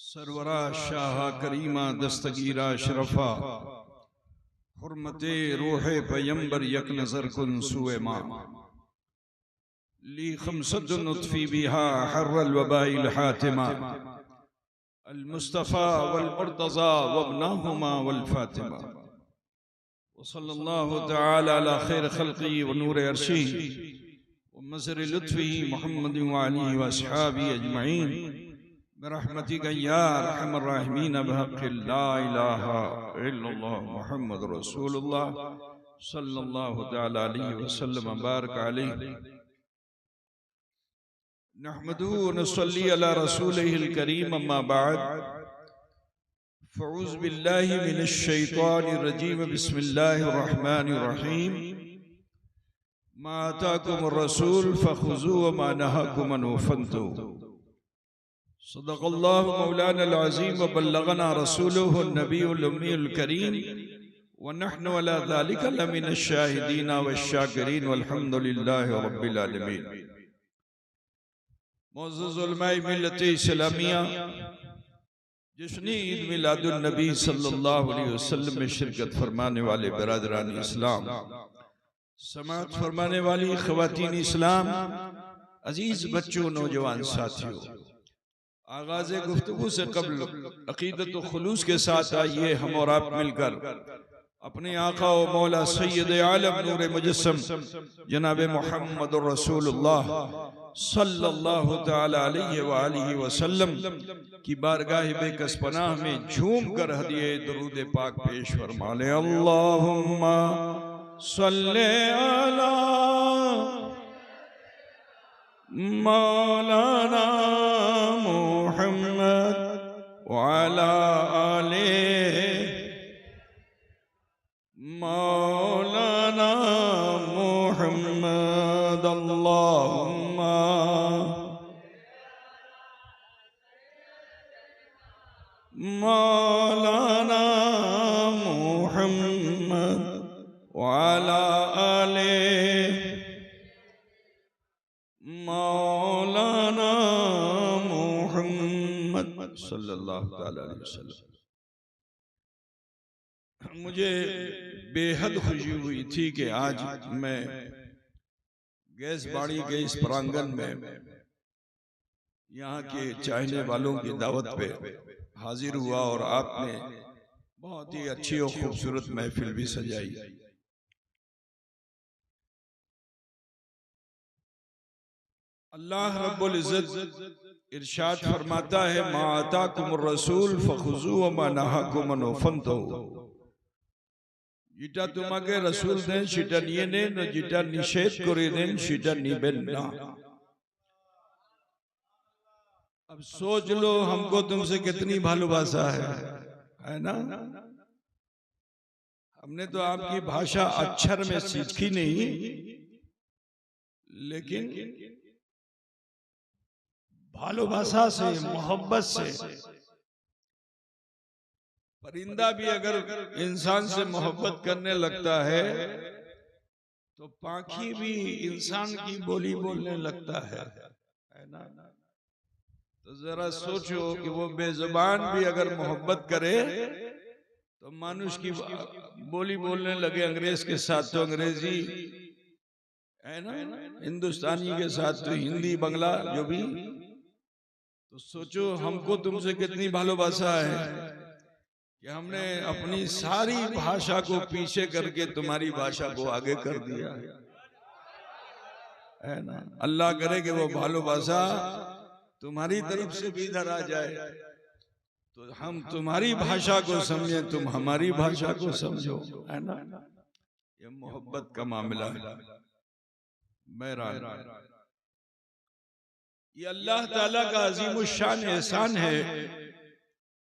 सरवरा शाह करीमा दस्तगीरा शरफा हुर्मते रूहे पैगंबर यक नजर कुन सुए मां ली खमसतुन उत्फी बिहा हर्रल वबाइल हातिमा अल मुस्तफ़ा वल मुर्तज़ा वब्नाहुमा वल फातिमा व सल्लल्लाहु तआला अला खैर खल्क़ी व नूर अर्शी व मज़र लुत्फ़ी मुहम्मद व आलिहि व अस्हाबी अजमईन बिरहमतिका या अरहमर राहिमीन बिहक़्क़ि ला इलाहा इल्लल्लाह मुहम्मद रसूलुल्लाह सल्लल्लाहु तआला अलैहि वसल्लम बारक अलैहि नहमदुहु व नसल्ली अला रसूलिहिल करीम अम्मा बाद फ़अऊज़ु बिल्लाहि मिनश शैतानिर रजीम बिस्मिल्लाहिर रहमानिर रहीम मा आताकुमुर रसूल फ़ख़ुज़ूहु व मा नहाकुम अन्हु फ़न्तहू सदक़ल्लाहु मौलाना अज़ीम व बल्लगना रसूलुहु नबीयुल उम्मीयुल करीम व नहनु अला ज़ालिका लमिनश शाहिदीन वश्शाकिरीन वल्हम्दुलिल्लाहि रब्बिल आलमीन। मुअज़्ज़ज़ उलमाए मिल्लत इस्लामिया जिसने ईद मिलादुन नबी सल्लल्लाहु अलैहि वसल्लम में शिरकत फरमाने वाले बिरादरान इस्लाम, समाअत फरमाने वाली ख़वातीन इस्लाम, अजीज बच्चों, नौजवान साथियों, आगाज़ गुफ्तगू से कबल अक़ीदत व खुलूस के साथ आइए हम और आप मिलकर अपने आका व मौला सैयद आलम नूर मुजस्सम जनाब मुहम्मद रसूलुल्लाह सल्लल्लाहु तआला अलैहि व आलिहि वसल्लम की बारगाह बेकस पनाह में झूम कर हदिये दरूद पाक पेश फरमा ले। अल्लाहुम्मा सल्ले अला मौलाना मुहम्मद व अला आले मौलाना मुहम्मद। अल्लाहुम्मा मौलाना मुहम्मद व अला आले मौलाना मुहम्मद सल्लल्लाहु अलैहि वसल्लम। मुझे बेहद खुशी हुई थी कि आज मैं गैस बाड़ी के इस प्रांगण में यहाँ के चाहने वालों की दावत पे हाजिर हुआ और आपने बहुत ही अच्छी और खूबसूरत महफिल भी सजाई। अल्लाह रब्बुल इज्जत इरशाद फरमाता है मा आताकुमुर रसूल फ़ख़ुज़ूहु व मा नहाकुम अन्हु फ़न्तहू। যেটা তোমাকে रसूल दें সেটা নিয়ে নেন, যেটা নিষেধ করে দেন সেটা নেবেন না। अब सोच लो हमको तुमसे कितनी भालोबासा है ना। हमने तो आपकी भाषा अक्षर में सीखी नहीं, लेकिन भालोबासा से, मोहब्बत से। परिंदा भी अगर इंसान से मोहब्बत करने लगता है तो पाखी भी इंसान की बोली बोलने लगता है ना। तो जरा सोचो कि वो बेजुबान भी अगर मोहब्बत करे तो मानुष की बोली बोलने लगे। अंग्रेज के साथ तो अंग्रेजी है ना, हिंदुस्तानी के साथ तो हिंदी, बंगला, जो भी। तो सोचो हमको तुमसे कितनी भालोबासा है कि हमने अपनी सारी भाषा को पीछे करके तुम्हारी भाषा को आगे कर दिया है ना। अल्लाह करे कि वो भालोबासा तुम्हारी तरफ से भी इधर आ जाए तो हम तुम्हारी भाषा को समझे, तुम हमारी भाषा को समझो, है ना। ये मोहब्बत का मामला है। बहरहाल ये अल्लाह ताला का अजीम शान एहसान है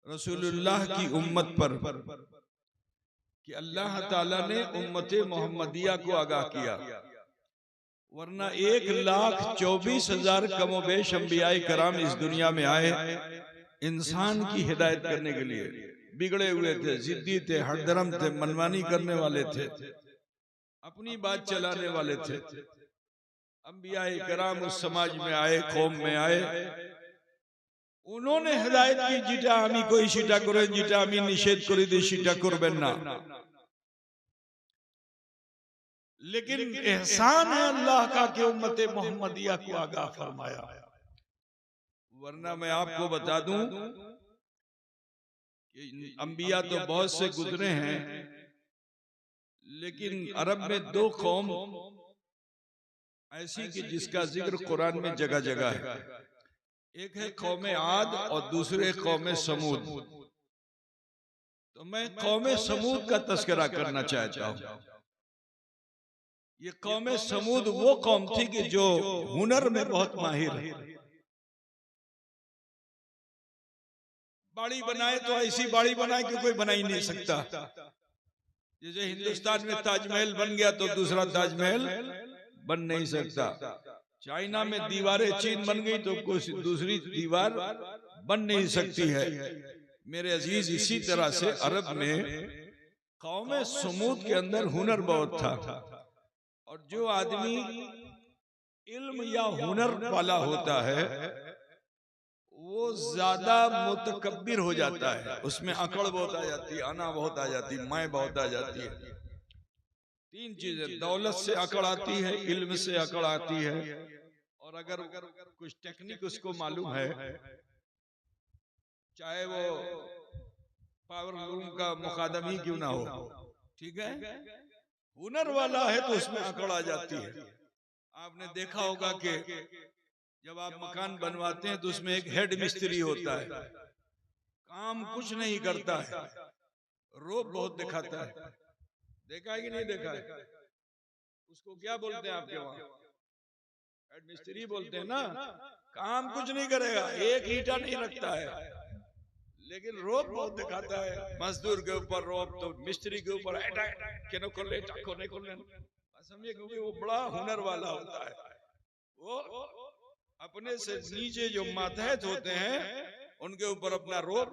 रसूलुल्लाह की उम्मत पर कि अल्लाह ताला ने उम्मत मोहम्मदिया को आगाह किया। वरना 1,24,000 कमोबेश अंबियाए कराम इस दुनिया में आए इंसान की हिदायत करने के लिए। बिगड़े हुए थे, जिद्दी थे, हरदरम थे, मनमानी करने वाले थे, अपनी बात चलाने वाले थे। अंबियाए कराम उस समाज में आए, कौम में आए, उन्होंने हिदायत की যেটা আমি কই সেটা করেন, যেটা আমি নিষেধ করে দিই সেটা করবেন না। लेकिन एहसान है अल्लाह का कि उम्मत मोहम्मदिया को आगाह फरमाया। वरना मैं आपको बता दूं कि अंबिया तो बहुत से गुजरे हैं, लेकिन अरब में दो कौम ऐसी कि जिसका जिक्र कुरान में जगह जगह है। एक है कौम आद और दूसरे कौम समूद। तो मैं कौम समूद का तस्करा करना चाहता हूं। ये कौम समूद वो कौम थी कि जो हुनर में बहुत माहिर है। बाड़ी बनाए तो ऐसी बाड़ी बनाए कि कोई बना ही नहीं सकता। जैसे हिंदुस्तान में ताजमहल बन गया तो दूसरा ताजमहल बन नहीं सकता। चाइना में दीवारें चीन बन गई तो कोई दूसरी दीवार बन नहीं सकती है। मेरे अजीज, इसी तरह से अरब में कौम समूद के अंदर हुनर बहुत था। और जो आदमी इल्म या हुनर वाला होता है वो ज्यादा मुतकब्बिर हो जाता है, उसमें अकड़ बहुत आ जाती है, अना बहुत आ जाती है, मैं बहुत आ जाती है। तीन चीजें, दौलत से अकड़ आती है, इल्म से अकड़ आती है, और अगर कुछ टेक्निक उसको मालूम है, चाहे वो पावर लूम का मुकादम ही क्यों ना हो, ठीक है, हुनर वाला है तो उसमें अकड़ आ जाती है। आपने देखा होगा कि जब आप मकान बनवाते हैं तो उसमें एक हेड मिस्त्री होता है, काम कुछ नहीं करता है, रोब बहुत दिखाता है। देखा है कि नहीं देखा है? उसको क्या बोलते हैं आपके वहां? हेड मिस्त्री बोलते हैं ना। काम कुछ नहीं करेगा, एक ईंटा नहीं रखता है, लेकिन रोब बहुत दिखाता है। मजदूर के ऊपर रोब तो मिस्त्री के ऊपर समझिए, क्योंकि वो बड़ा हुनर वाला होता है। वो अपने से नीचे जो मातहत होते हैं उनके ऊपर अपना रोब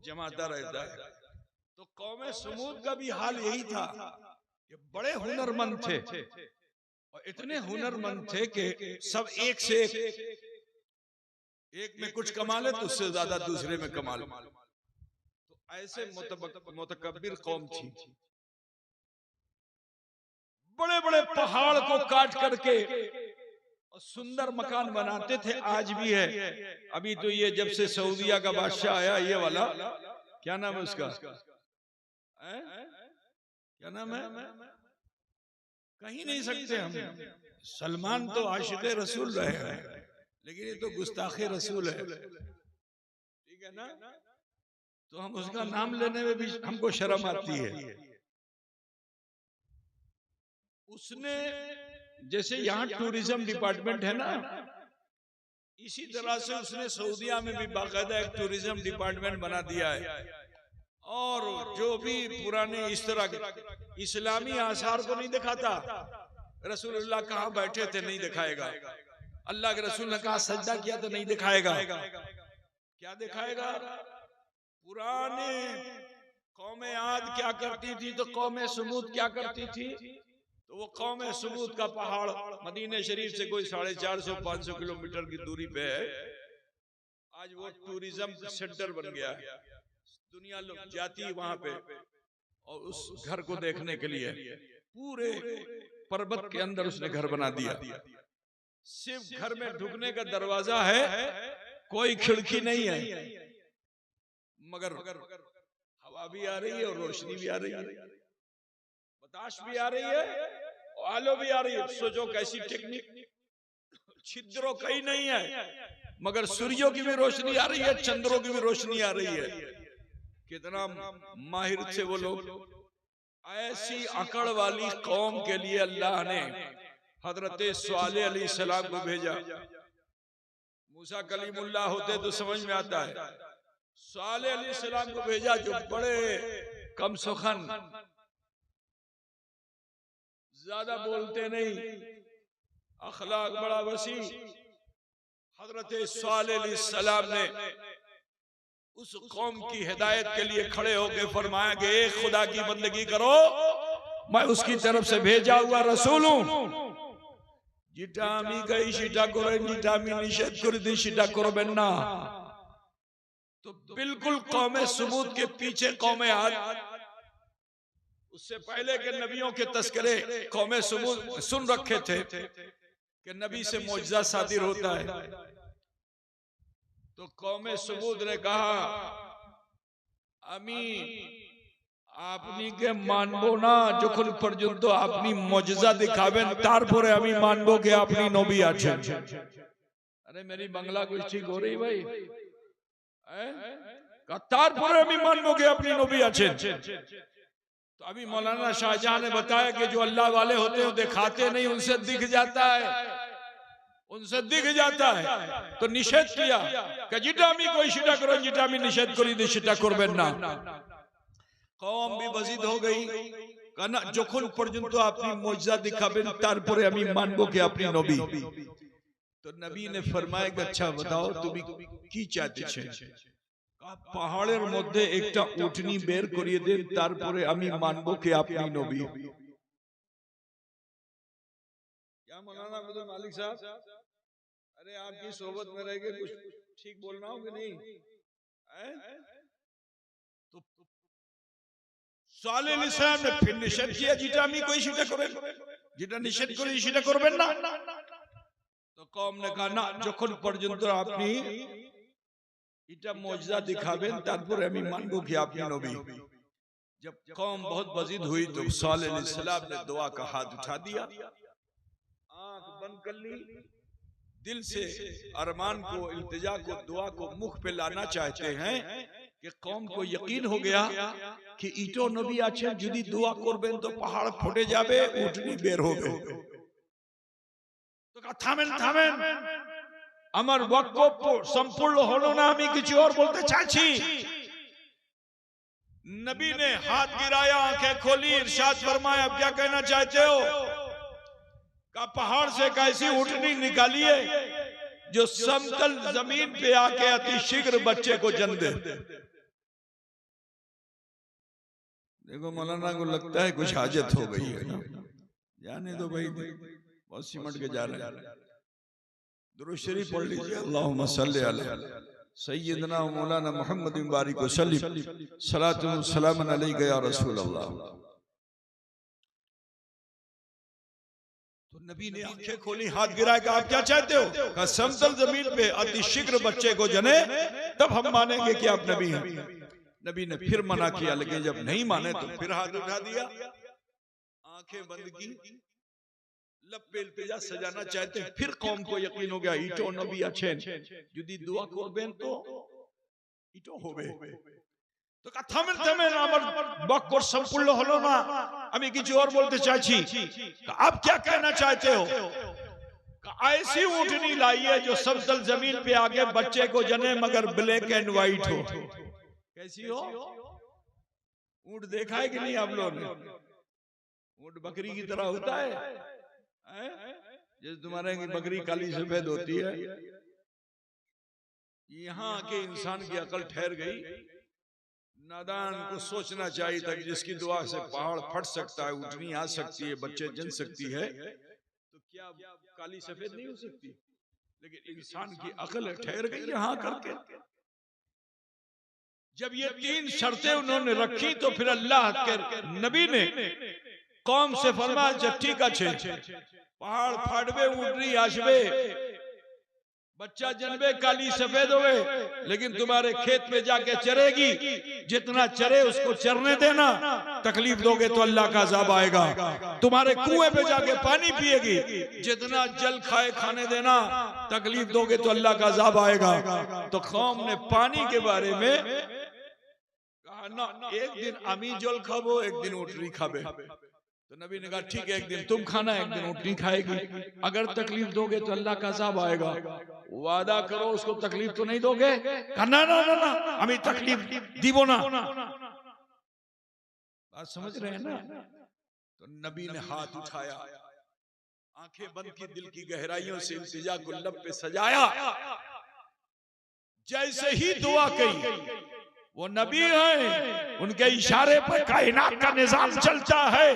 जमाता रहता है। तो कौम समूद का भी हाल यही था कि बड़े हुनरमंद थे, और इतने हुनरमंद थे कि सब एक से एक में कुछ कमा ले तो उससे ज्यादा दूसरे में कमा ले। तो ऐसे मुतकब्बिर कौम थी। बड़े बड़े पहाड़ को काट करके और सुंदर मकान बनाते थे, आज भी है। अभी तो ये जब से सऊदिया का बादशाह आया, ये वाला क्या नाम है उसका, क्या नाम है, कहीं नहीं सकते हम। सलमान तो आशिक़े रसूल रहे हैं, लेकिन ये तो गुस्ताखे रसूल है, ठीक है ना। तो हम उसका नाम लेने में भी हमको शर्म आती है। उसने, जैसे यहाँ टूरिज्म डिपार्टमेंट है ना, इसी तरह से उसने सऊदिया में भी बाकायदा एक टूरिज्म डिपार्टमेंट बना दिया है। और जो भी पुराने इस तरह के इस्लामी आसार को नहीं दिखाता, रसूलुल्लाह कहाँ बैठे थे नहीं दिखाएगा, अल्लाह के रसूल ने कहा सजदा किया तो नहीं दिखाएगा। क्या दिखाएगा? पुराने कौम आद क्या करती थी तो कौम समूद क्या करती थी। तो वो कौम समूद का पहाड़ मदीने शरीफ से कोई 450-500 किलोमीटर की दूरी पे है। आज वो टूरिज्म सेंटर बन गया है, दुनिया लोग जाती है वहां पे और उस घर को देखने के लिए। पूरे पर्वत के अंदर उसने घर बना दिया। सिर्फ घर में ढुकने का दरवाजा है, कोई खिड़की नहीं है, मगर हवा भी आ रही है और रोशनी भी आ रही है, बताश भी आ रही है और आलो भी आ रही है। सोचो कैसी टेक्निक, छिद्रों कहीं नहीं है, मगर सूर्यों की भी रोशनी आ रही है, चंद्रों की भी रोशनी आ रही है। कितना माहिर थे वो लोग। ऐसी अकड़ वाली कौम के लिए अल्लाह ने हजरत सालेह अलैहिस्सलाम को भेजा। मूसा कलीमुल्लाह होते तो समझ में आता है, सालेह अलैहिस्सलाम को भेजा जो बड़े कम सुखन, ज्यादा बोलते नहीं, अखलाक बड़ा वसी। हजरत सालेह अलैहिस्सलाम ने उस कौम की हिदायत के लिए खड़े होकर फरमाया कि एक खुदा की बंदगी करो, मैं उसकी तरफ से भेजा हुआ रसूल हूं। जिटा আমি গাই সেটা করেন, যেটা আমি নিষেধ করে দিই সেটা করবেন না। तो बिल्कुल कौमे समूद के पीछे कौमे आद, उससे पहले के नबियों के तस्करे कौमे समूद सुन रखे थे कि नबी से मौजज़ा सादिर होता है। तो कौमे समूद ने कहा, अमी আপনি কে মানবো না যখন পর্যন্ত আপনি মুজিজা দেখাবেন, তারপরে আমি মানবো যে আপনি নবী আছেন। আরে मेरी বাংলা कुछ ठीक हो रही भाई? তারপরে আমি মানবো যে আপনি নবী আছেন। तो अभी मौलाना शाहजहां ने बताया कि जो अल्लाह वाले होते हैं दिखाते नहीं, उनसे दिख जाता है, उनसे दिख जाता है। तो निषेध किया कि যেটা আমি কই সেটা করেন, যেটা আমি নিষেধ করি সেটা করবেন না। কওম বিভাজিত हो गई, কারণ যখন পর্যন্ত আপনি মুজিজা দেখাবেন তারপরে আমি মানবো कि আপনি নবী। तो नबी ने फरमाया कि अच्छा बताओ তুমি কি চাইতে চাও? পাহাড়ের মধ্যে একটা উটনি বের করিয়ে দেন, তারপরে আমি মানবো कि আপনি নবী। क्या मौलाना अब्दुल मालिक साहब, अरे आपकी सोबत में रह के कुछ ठीक बोलना हो कि नहीं? तो साले निशान ने फिर निषेध किया, যেটা আমি কই সেটা করেন, যেটা নিষেধ করি সেটা করবেন না। তো কওম ने कहा না, যখন পর্যন্ত আপনি এটা मौजज़ा दिखाবেন তারপরে আমি মানবো कि আপনি নবী। जब कौम बहुत बजीद हुई तो सालेह अलैहिस्सलाम ने दुआ का हाथ उठा दिया, आंख बंद कर ली, दिल से अरमान को, इल्तिजा को, दुआ को मुख पे लाना चाहते हैं कि कौम को यकीन हो गया कि इटो नबी आछे, যদি दुआ করবেন তো পাহাড় ফটে যাবে, উটনি বের হবে। তো থামেন থামেন, আমার বক্তব্য সম্পূর্ণ হলো না, আমি কিছু और बोलते चाची। नबी ने हाथ गिराया, आंखें खोली, इरशाद फरमाया, अब क्या कहना चाहते हो? का पहाड़ से कैसी उठनी निकालिए जो समतल जमीन पे आके अति शीघ्र बच्चे को जन्म दे। देखो मौलाना को लगता है कुछ हाजत हो गई है ना, जाने दो भाई, बहुत सिमट के जा रहे हैं। दुरूद शरीफ पढ़ लीजिए, अल्लाहुम्मा सल्ली अला सय्यदना मौलाना मोहम्मद बारिक वसल्लम, सलातु व सलामन अलैका या रसूल अल्लाह। तो नबी ने आंखें खोली, हाथ गिराया, कि आप क्या चाहते हो? कहा समतल जमीन पे अति शीघ्र बच्चे को जने, तब हम मानेंगे कि आप नबी हैं। नबी ने फिर मना किया, लेकिन जब नहीं माने तो फिर हाथ उठा दिया, आंखें बंद की, लब पे इल्तिजा सजाना चाहते। फिर कौम को यकीन हो गया इटो नबी আছেন, যদি দোয়া করবেন তো ইটো হবে। তো থামেন থামেন, আমার বক্তব্য সম্পূর্ণ হলো না, আমি কিছু और बोलते चाची। आप क्या कहना चाहते हो? ऐसी ऊँटनी लाइए जो समतल जमीन पे आगे बच्चे को जने मगर ब्लैक एंड व्हाइट हो। कैसी हो? ऊँट देखा है कि नहीं आप लोगों ने? ऊँट बकरी की तरह होता है, जैसे तुम्हारे की बकरी काली सफेद होती है। यहाँ के इंसान की अकल ठहर गई, नादान को सोचना चाहिए था कि जिसकी दुआ से पहाड़ फट सकता है, उठनी आ सकती है, बच्चे जन सकती है, तो क्या काली सफेद नहीं हो सकती? लेकिन इंसान की अकल ठहर गई यहाँ करके। जब ये तीन शर्तें उन्होंने रखी तो फिर अल्लाह के नबी ने कौम से फरमाया, ठीक আছে, पहाड़ फाटबे, उठनी आसबे, बच्चा जन्मे, काली सफेद होवे, लेकिन तुम्हारे खेत में जाके चरेगी, जितना चरे उसको चरने देना, तकलीफ दोगे तो अल्लाह का अज़ाब आएगा। तुम्हारे कुएं पे जाके पानी पिएगी, जितना जल खाए खाने देना, तकलीफ दोगे तो अल्लाह का अज़ाब आएगा। तो कौम ने पानी के बारे में कहा ना, एक दिन आमी जल खाबो, एक दिन उठनी खाबे। तो नबी ने कहा ठीक है, एक दिन तुम खाना, एक दिन ऊँटनी खाएगी, अगर तकलीफ दोगे तो अल्लाह का अज़ाब आएगा। वादा करो उसको तकलीफ तो नहीं दोगे? ना ना ना ना, हमें तकलीफ दीबो ना। बात समझ रहे हैं ना? तो नबी ने हाथ उठाया, आंखें बंद की, दिल की गहराइयों से इल्तिजा को लब पे सजाया, जैसे ही दुआ की, वो नबी हैं, उनके इशारे पर कायनात का निजाम चलता है।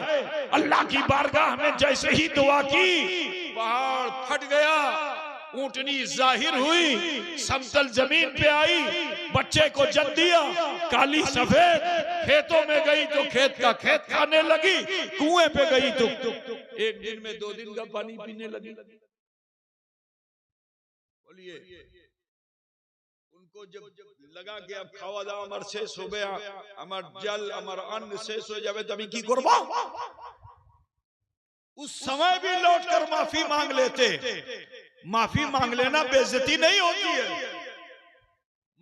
अल्लाह की बारगाह में जैसे ही दुआ की, पहाड़ फट गया, ऊंटनी जाहिर हुई, समतल जमीन पे आई, बच्चे को जन्म दिया, काली सफेद, खेतों में गई तो खेत का खेत खाने लगी, कुएं पे गई तो एक दिन में 2 दिन का पानी पीने लगी। बोलिए, उनको जब लगा कि अब खावा दावा अमर शेष हो गया, अमर जल अमर अन्न शेष हो जावे, तभी की करबा, उस समय भी लौटकर माफी मांग लेते। माफी मांग लेना बेइज्जती नहीं होती है,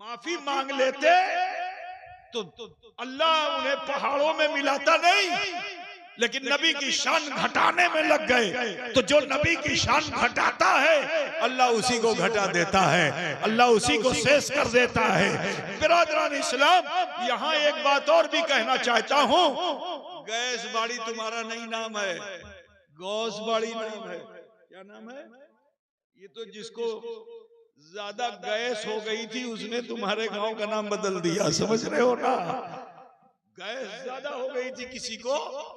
माफी मांग लेते तो अल्लाह उन्हें पहाड़ों में मिलाता नहीं, लेकिन नबी की शान घटाने में लग गए। तो जो नबी की शान घटाता है अल्लाह उसी को घटा देता है, अल्लाह उसी को शेष कर देता है। बिरादरान इस्लाम, यहाँ एक बात और भी कहना चाहता हूँ, गैस बाड़ी तुम्हारा नहीं नाम है, गौस बाड़ी नाम है। क्या नाम है? ये तो जिसको ज्यादा गैस हो गई थी उसने तुम्हारे गांव का नाम बदल दिया, समझ रहे हो ना? गैस ज्यादा हो गई थी किसी को,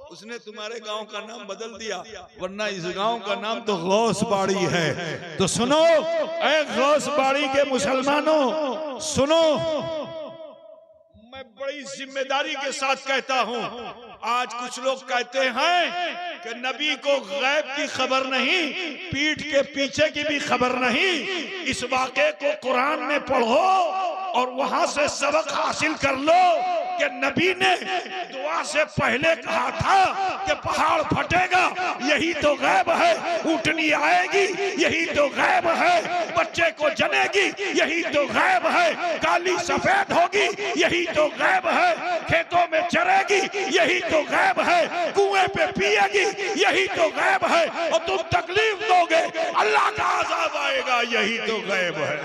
उसने तुम्हारे गांव का नाम बदल दिया, वरना इस गांव का नाम तो गौस बाड़ी है। तो सुनो ऐ गौस बाड़ी के मुसलमानों, सुनो, मैं बड़ी जिम्मेदारी के साथ कहता हूं। आज कुछ लोग कहते हैं कि नबी को गैब की खबर नहीं, पीठ के पीछे की भी खबर नहीं। इस वाक़े को कुरान में पढ़ो और वहां से सबक हासिल कर लो कि नबी ने दुआ से पहले कहा था कि पहाड़ फटेगा, यही तो गैब है। ऊँटनी आएगी, यही तो गैब है। बच्चे को जनेगी, यही तो गैब है। काली सफेद होगी, यही तो गैब है। खेतों में चरेगी, यही तो गैब है। कुएं पे पिएगी, यही तो गैब है। और तुम तकलीफ दोगे, अल्लाह का अज़ाब आएगा, यही तो गैब है।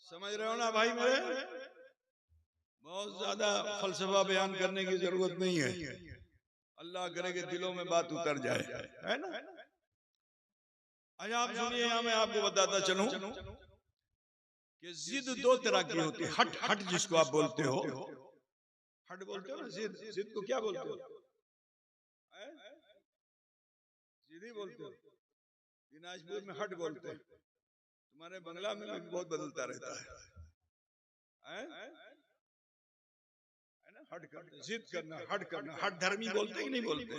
समझ रहे हो ना भाई मेरे? बहुत ज्यादा फलसफा बयान करने की जरूरत नहीं है, अल्लाह करे कि दिलों में बात उतर जाए, है ना? अच्छा आप सुनिए, यहाँ मैं आपको बताता चलूं कि जिद 2 तरह की होती है। हट, हट जिसको आप बोलते हो, हट बोलते हो ना, जिद, जिद को क्या बोलते हो? जिद ही बोलते हो। दिनाजपुर में हट बोलते हैं, तुम्हारे बंगला में भी बहुत बदलता रहता है ना? हट करना, जिद करना, हट करना, हट धर्मी बोलते कि नहीं बोलते,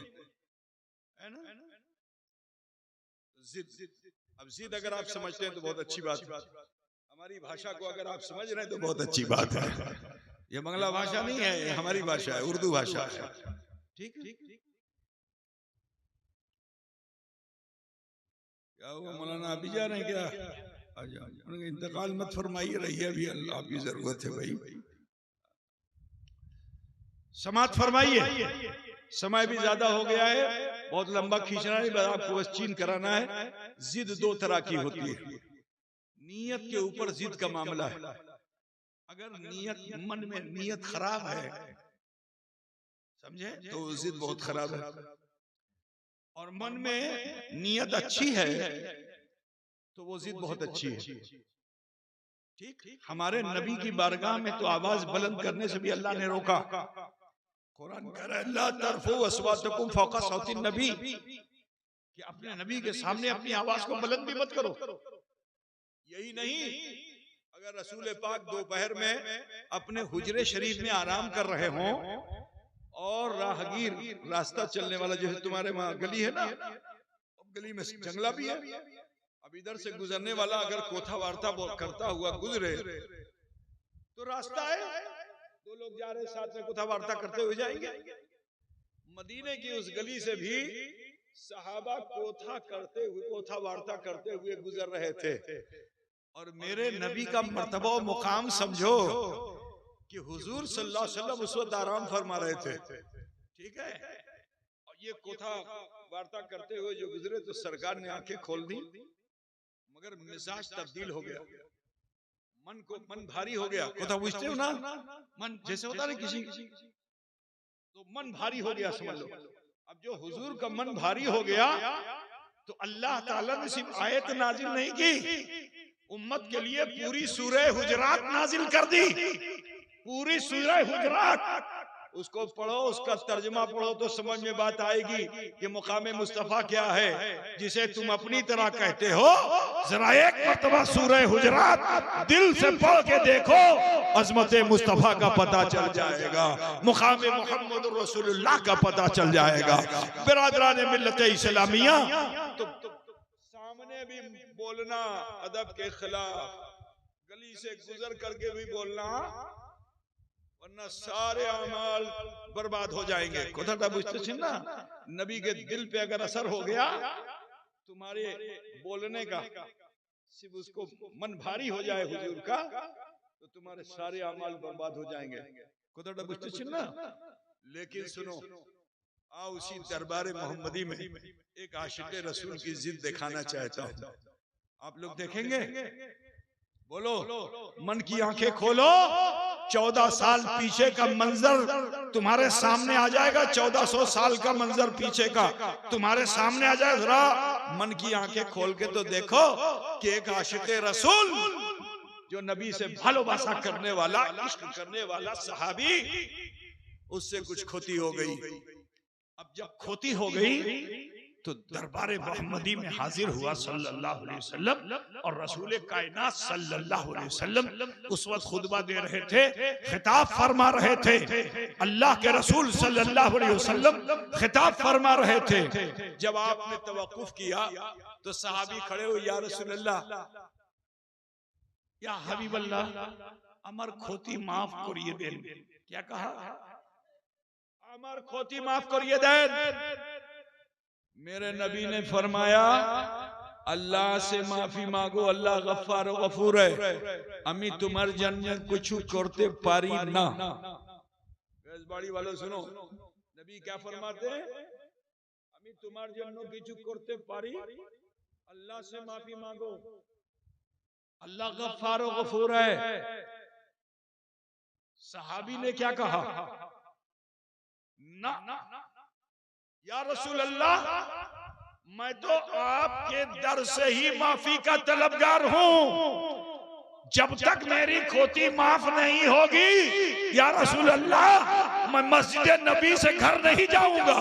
है ना? जिद, अब जिद अगर आप समझते हैं तो बहुत अच्छी बात है। हमारी भाषा को अगर आप समझ रहे हैं तो बहुत अच्छी बात है। ये बंगला भाषा नहीं है, ये हमारी भाषा है, उर्दू भाषा है। ठीक है? क्या हुआ मौलाना, अभी जा रहे हैं क्या? उनका इंतकाल मत फरमाइए, रहिए, अभी अल्लाह की जरूरत है भाई। समात फरमाइए, समय भी ज्यादा हो गया है, बहुत लंबा खींचना नहीं, बस आपको बस चीन कराना है। जिद 2 तरह की होती है। नीयत के ऊपर जिद का मामला है। अगर नीयत, मन में नीयत खराब है, समझे, तो जिद बहुत खराब है। और मन में नीयत अच्छी है तो वो जिद बहुत अच्छी है। ठीक, हमारे नबी की बारगाह में तो आवाज बुलंद करने से भी अल्लाह ने रोका। कुरान कह रहा है ला तरफू अस्वातकुम फौका सौती नबी, कि अपने नबी के सामने अपनी आवाज को बुलंद भी मत करो। यही नहीं, अगर रसूल पाक दोपहर में अपने हुजरे शरीफ में आराम कर रहे हों और राहगीर, रास्ता चलने वाला, जैसे तुम्हारे वहां गली है ना, गली में जंगला भी है, अब इधर से गुजरने वाला अगर कोथा वार्ता करता हुआ गुजरे तो रास्ता है, 2 लोग जा रहे साथ में कोथा वार्ता करते हुए जाएंगे। मदीने की उस गली से भी सहाबा कोथा वार्ता करते हुए गुजर रहे थे। और मेरे नबी का मर्तबा और मुकाम समझो कि हुजूर सल्लल्लाहु अलैहि वसल्लम उस वक्त आराम फरमा रहे थे, ठीक है, और ये कोथा वार्ता करते हुए जो गुजरे तो सरकार ने आंखें खोल दी, मगर मिजाज तब्दील हो गया, मन भारी हो गया। कोथा पूछते हो ना, मन जैसे होता है किसी, तो मन भारी हो गया, समझ लो। अब जो हुजूर का मन भारी हो गया तो अल्लाह ताला ने सिर्फ आयत नाजिल नहीं की, उम्मत के लिए पूरी सूरह हुजरात नाजिल कर दी। पूरी सूरह हुजरात उसको पढ़ो, उसका तर्जुमा पढ़ो तो समझ में बात आएगी कि मुकाम मुस्तफा क्या है, जिसे तुम अपनी तरह कहते हो। जरा एक मर्तबा सूरह हुजरात दिल से पढ़ के देखो, अजमत मुस्तफा का पता चल जाएगा, मुकाम मोहम्मद रसूलुल्लाह का पता चल जाएगा। बिरादरान मिल्लत इस्लामिया, तो सामने भी बोलना अदब के खिलाफ, गली से गुजर करके भी बोलना, वरना सारे अमाल बर्बाद हो जाएंगे। কথাটা বুঝতেছেন না? नबी के दिल पे अगर असर हो गया तुम्हारे बोलने का, सिर्फ उसको मन भारी हो जाए हुजूर का, तो तुम्हारे सारे अमाल बर्बाद हो जाएंगे। কথাটা বুঝতেছেন না? लेकिन सुनो, आओ उसी दरबार मोहम्मदी में एक आशिक रसूल की जिद दिखाना चाहता हूँ। आप लोग देखेंगे? बोलो, मन की आंखें खोलो, 14 साल पीछे का मंजर तुम्हारे सामने आ जाएगा। 1400 साल का मंजर पीछे का तुम्हारे सामने आ जाएगा। जरा मन की आंखें खोल के तो देखो कि एक आशिक रसूल जो नबी से भालोबासा करने वाला, इश्क करने वाला सहाबी, उससे कुछ खोती हो गई। अब जब खोती हो गई तो दरबार मोहम्मदी में हाजिर हुआ सल्लल्लाहु अलैहि वसल्लम, और रसूल कायनात सल्लल्लाहु अलैहि वसल्लम उस वक्त खुतबा दे रहे थे, खिताब फरमा रहे थे। अल्लाह के रसूल सल्लल्लाहु अलैहि वसल्लम खिताब फरमा रहे थे। जब आपने तवक्कुफ किया तो सहाबी खड़े हुए, या रसूलल्लाह, या हबीबल्लाह, अमर खोती माफ करिए देन। क्या कहा? अमर खोती माफ करिए देन। मेरे नबी ने फरमाया, अल्लाह से माफी मांगो, अल्लाह गफ्फार गफूर है, अमी तुम्हारे जन्म कुछ करते पारी ना। बाड़ी वालों सुनो, नबी क्या फरमाते हैं? अमी तुम्हारे जन्म कुछ करते पारी, अल्लाह से माफी मांगो, अल्लाह गफ्फार गफूर है। सहाबी ने क्या कहा? ना, या रसूल अल्लाह, मैं तो आपके दर से ही माफी का तलबगार हूं। जब तक मेरी खोती माफ नहीं होगी, या रसूल अल्लाह, मैं मस्जिद नबी से घर नहीं जाऊंगा।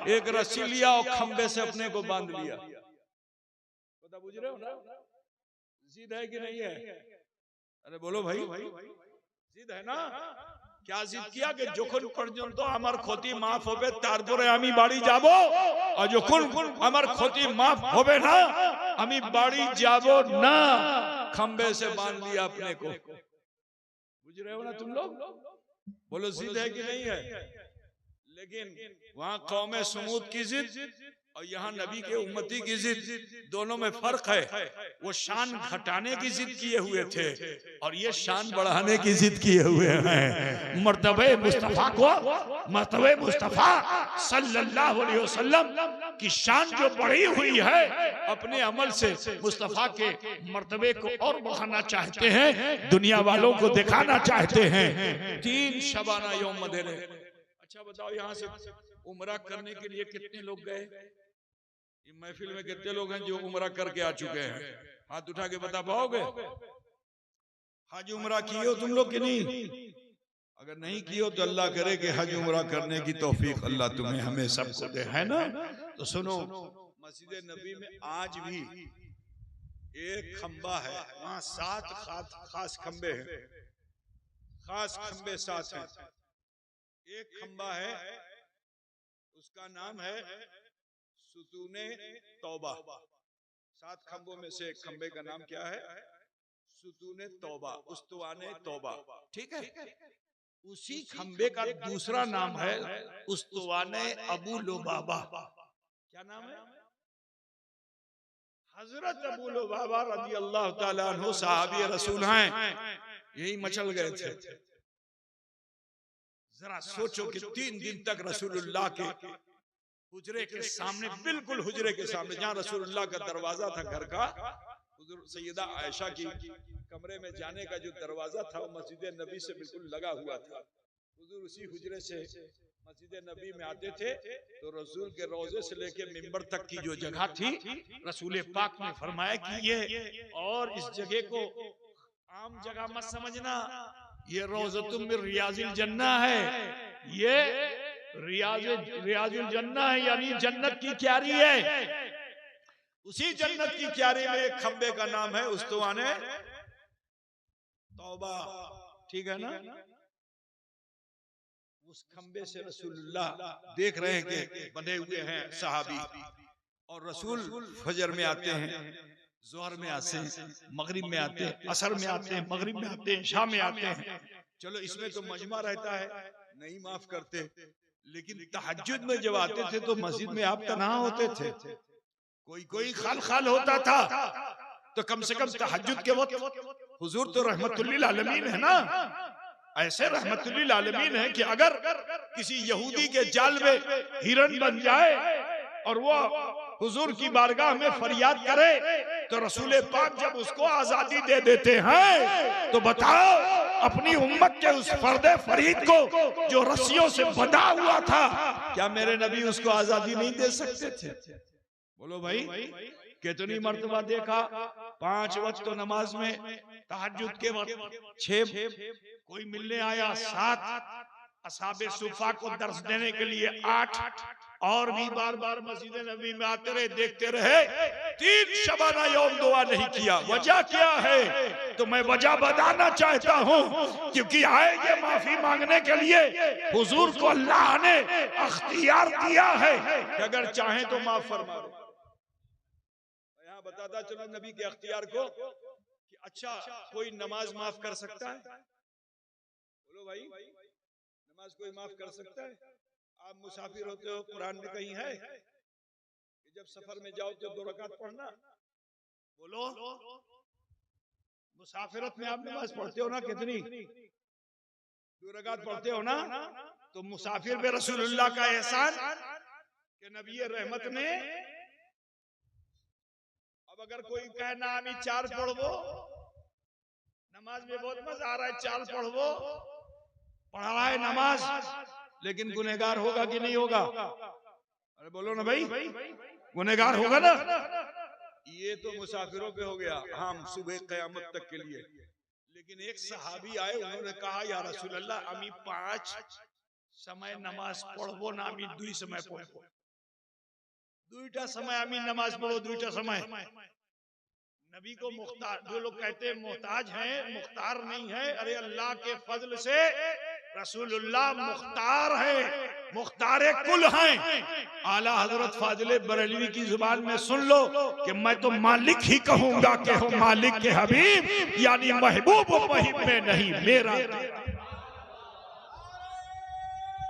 एक रस्सी लिया और खंबे से अपने को बांध लिया। पता बुझ रहे हो ना? जिद है कि नहीं है? अरे बोलो भाई, जिद है ना? क्या जिद किया कि যখন পর্যন্ত আমার ক্ষতি মাফ হবে তারপরে আমি বাড়ি যাব, আর যখন আমার ক্ষতি মাফ হবে না আমি বাড়ি যাব না। खंबे से बांध लिया अपने को। बुझ रहे हो ना तुम लोग? बोलो जिद है कि नहीं है? लेकिन वहां कौमे समूद की जिद और यहाँ नबी के उम्मती की जिद, दोनों में फर्क है। वो शान घटाने की जिद किए हुए थे और ये शान बढ़ाने की जिद किए हुए हैं। मर्तबे मुस्तफा को, मर्तबे मुस्तफा सल्लल्लाहु अलैहि वसल्लम की शान जो बढ़ी हुई है, अपने अमल से मुस्तफा के मर्तबे को और बढ़ाना चाहते हैं, दुनिया वालों को दिखाना चाहते हैं। 3 शबाना यौम मदीने। अच्छा बताओ, यहाँ से उमरा करने के लिए कितने लोग गए? महफिल में कितने लोग हैं जो उमरा करके आ चुके हैं? हाथ उठा के बता पाओगे? हज उमरा किए हो तुम लोग कि नहीं? अगर नहीं किए हो तो अल्लाह करे कि हज उमरा करने की तौफीक अल्लाह तुम्हें हमें सबको दे, है ना? तो सुनो, मस्जिद नबी में आज भी एक खंबा है, वहां 7 खास खंबे हैं, खास खंबे 7 हैं। एक खंबा है, उसका नाम है सुतूने तौबा। 7 खंबों में से एक खंबे का नाम क्या है? सुतूने तौबा, उस्तवाने तौबा। ठीक है। उसी खंबे का दूसरा नाम है उस्तवाने अबू लुबाबा। क्या नाम है? हजरत अबू लुबाबा रज़ी अल्लाह ताला अन्हु सहाबी रसूल हैं, यही मचल गए थे। जरा सोचो कि 3 दिन तक रसूलुल्लाह के हुजरे के सामने, बिल्कुल हुजरे के सामने, जहाँ रसूलुल्लाह का दरवाजा था घर का, सैयदा आयशा की कमरे में जाने का जो दरवाजा था वो मस्जिद नबी से बिल्कुल लगा हुआ था। हुजूर उसी हुजरे से मस्जिद नबी में आते थे तो रसूल के रोजे से लेके मिंबर तक की जो जगह थी, रसूल पाक ने फरमाया कि ये, और इस जगह को आम जगह मत समझना, ये रोज़तुम मिन रियाजिल जन्ना है, ये रियाजुल जन्ना है, यानी जन्नत की क्यारी है। उसी जन्नत की क्यारी में एक खंबे का नाम है उस्तवाने तौबा, ठीक है ना। उस खंबे से रसूलुल्लाह देख रहे हैं कि बंधे हुए हैं सहाबी, और रसूल फजर में आते हैं, जोहर में आते हैं, मगरिब में आते हैं, असर में आते हैं, मगरिब में आते हैं, शाम में आते हैं। चलो इसमें तो मजमा रहता है, नहीं माफ करते, लेकिन तहज्जुद में जब आते थे तो मस्जिद में आप तन्हा होते थे, कोई कोई खाल होता था, तो कम से कम तहज्जुद के वक्त हुजूर तो रहमतुल्लिल आलमीन है ना, ऐसे रहमतुल्लिल आलमीन है कि अगर किसी यहूदी के जाल में हिरन बन जाए और वो हुजूर की बारगाह में फरियाद करे तो रसूल पाक जब उसको आजादी दे देते हैं, तो बताओ अपनी उम्मत के उस फर्दे फरीद को जो रस्सियों से बंधा हुआ था, क्या मेरे नबी उसको आजादी नहीं दे सकते थे? बोलो भाई, कितनी मर्तबा देखा 5 वक्त तो नमाज में, तहज्जुद के वक्त 6 कोई मिलने आया, 7 असहाबे सुफा को दर्स देने के लिए 8, और भी बार बार मस्जिद नबी में आते रहे, देखते रहे, 3 शबाना यौम दुआ नहीं किया। वजह क्या है? तो मैं वजह बताना चाहता हूँ, क्योंकि आएंगे माफी मांगने के लिए, हुजूर को अल्लाह ने अख्तियार दिया है कि अगर चाहे तो माफ फरमा दे। यहाँ बताता चलो नबी के अख्तियार को कि अच्छा कोई नमाज माफ कर सकता है? बोलो भाई, नमाज कोई माफ कर सकता है? आप मुसाफिर होते हो, कुरान में कहीं है कि जब सफर में जाओ तो 2 रकात पढ़ना? बोलो, मुसाफिरत में आप नमाज पढ़ते हो ना, कितनी 2 रकात पढ़ते हो ना? तो मुसाफिर पे रसूलुल्लाह का एहसान कि नबी रहमत ने, अब अगर कोई कहना आमी 4 पढ़ो, नमाज में बहुत मजा आ रहा है, 4 पढ़ो, पढ़ा रहा है नमाज, लेकिन गुनहगार होगा कि नहीं होगा? अरे बोलो ना भाई, गुनहगार होगा ना। ये तो मुसाफिरों पे हो गया, हम सुबह क़यामत तक के लिए। लेकिन एक सहाबी आए, उन्होंने कहा या रसूल अल्लाह, अमी 5 समय नमाज पढ़ो ना, अमी 2 समय पढ़ो, 2टा समय अमी नमाज पढ़ो, 2टा समय। नबी को मुख्तार, जो लोग कहते हैं मोहताज हैं, मुख्तार नहीं है, अरे अल्लाह के फजल से रसूलुल्लाह मुख्तार है, मुख्तारे कुल हैं। आला हजरत फाजिल बरेलवी की जुबान में सुन लो कि मैं तो मालिक ही कहूंगा कि हो मालिक के हबीब, यानी महबूब मुहिब में नहीं मेरा।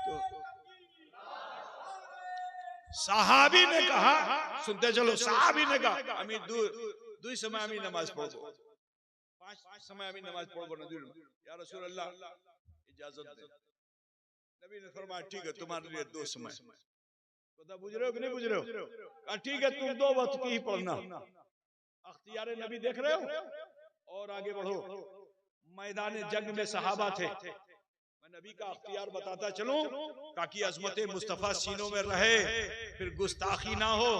तो सहाबी ने कहा, सुनते चलो, सहाबी ने कहा अमी 2 समय अमी नमाज पढ़ो, 5 समय अमी नमाज पढ़ो ना, या रसूल अल्लाह इजाजत दे। नबी ने फरमाया ठीक है तुम्हारे लिए 2 समय। पता बुझ रहे हो कि नहीं बुझ रहे हो? ठीक है तुम 2 वक्त की ही पढ़ना। अख्तियार नबी देख रहे हो? और आगे बढ़ो, मैदान जंग में सहाबा थे, मैं नबी का अख्तियार बताता चलूं ताकि अजमत मुस्तफा सीनों में रहे, फिर गुस्ताखी ना हो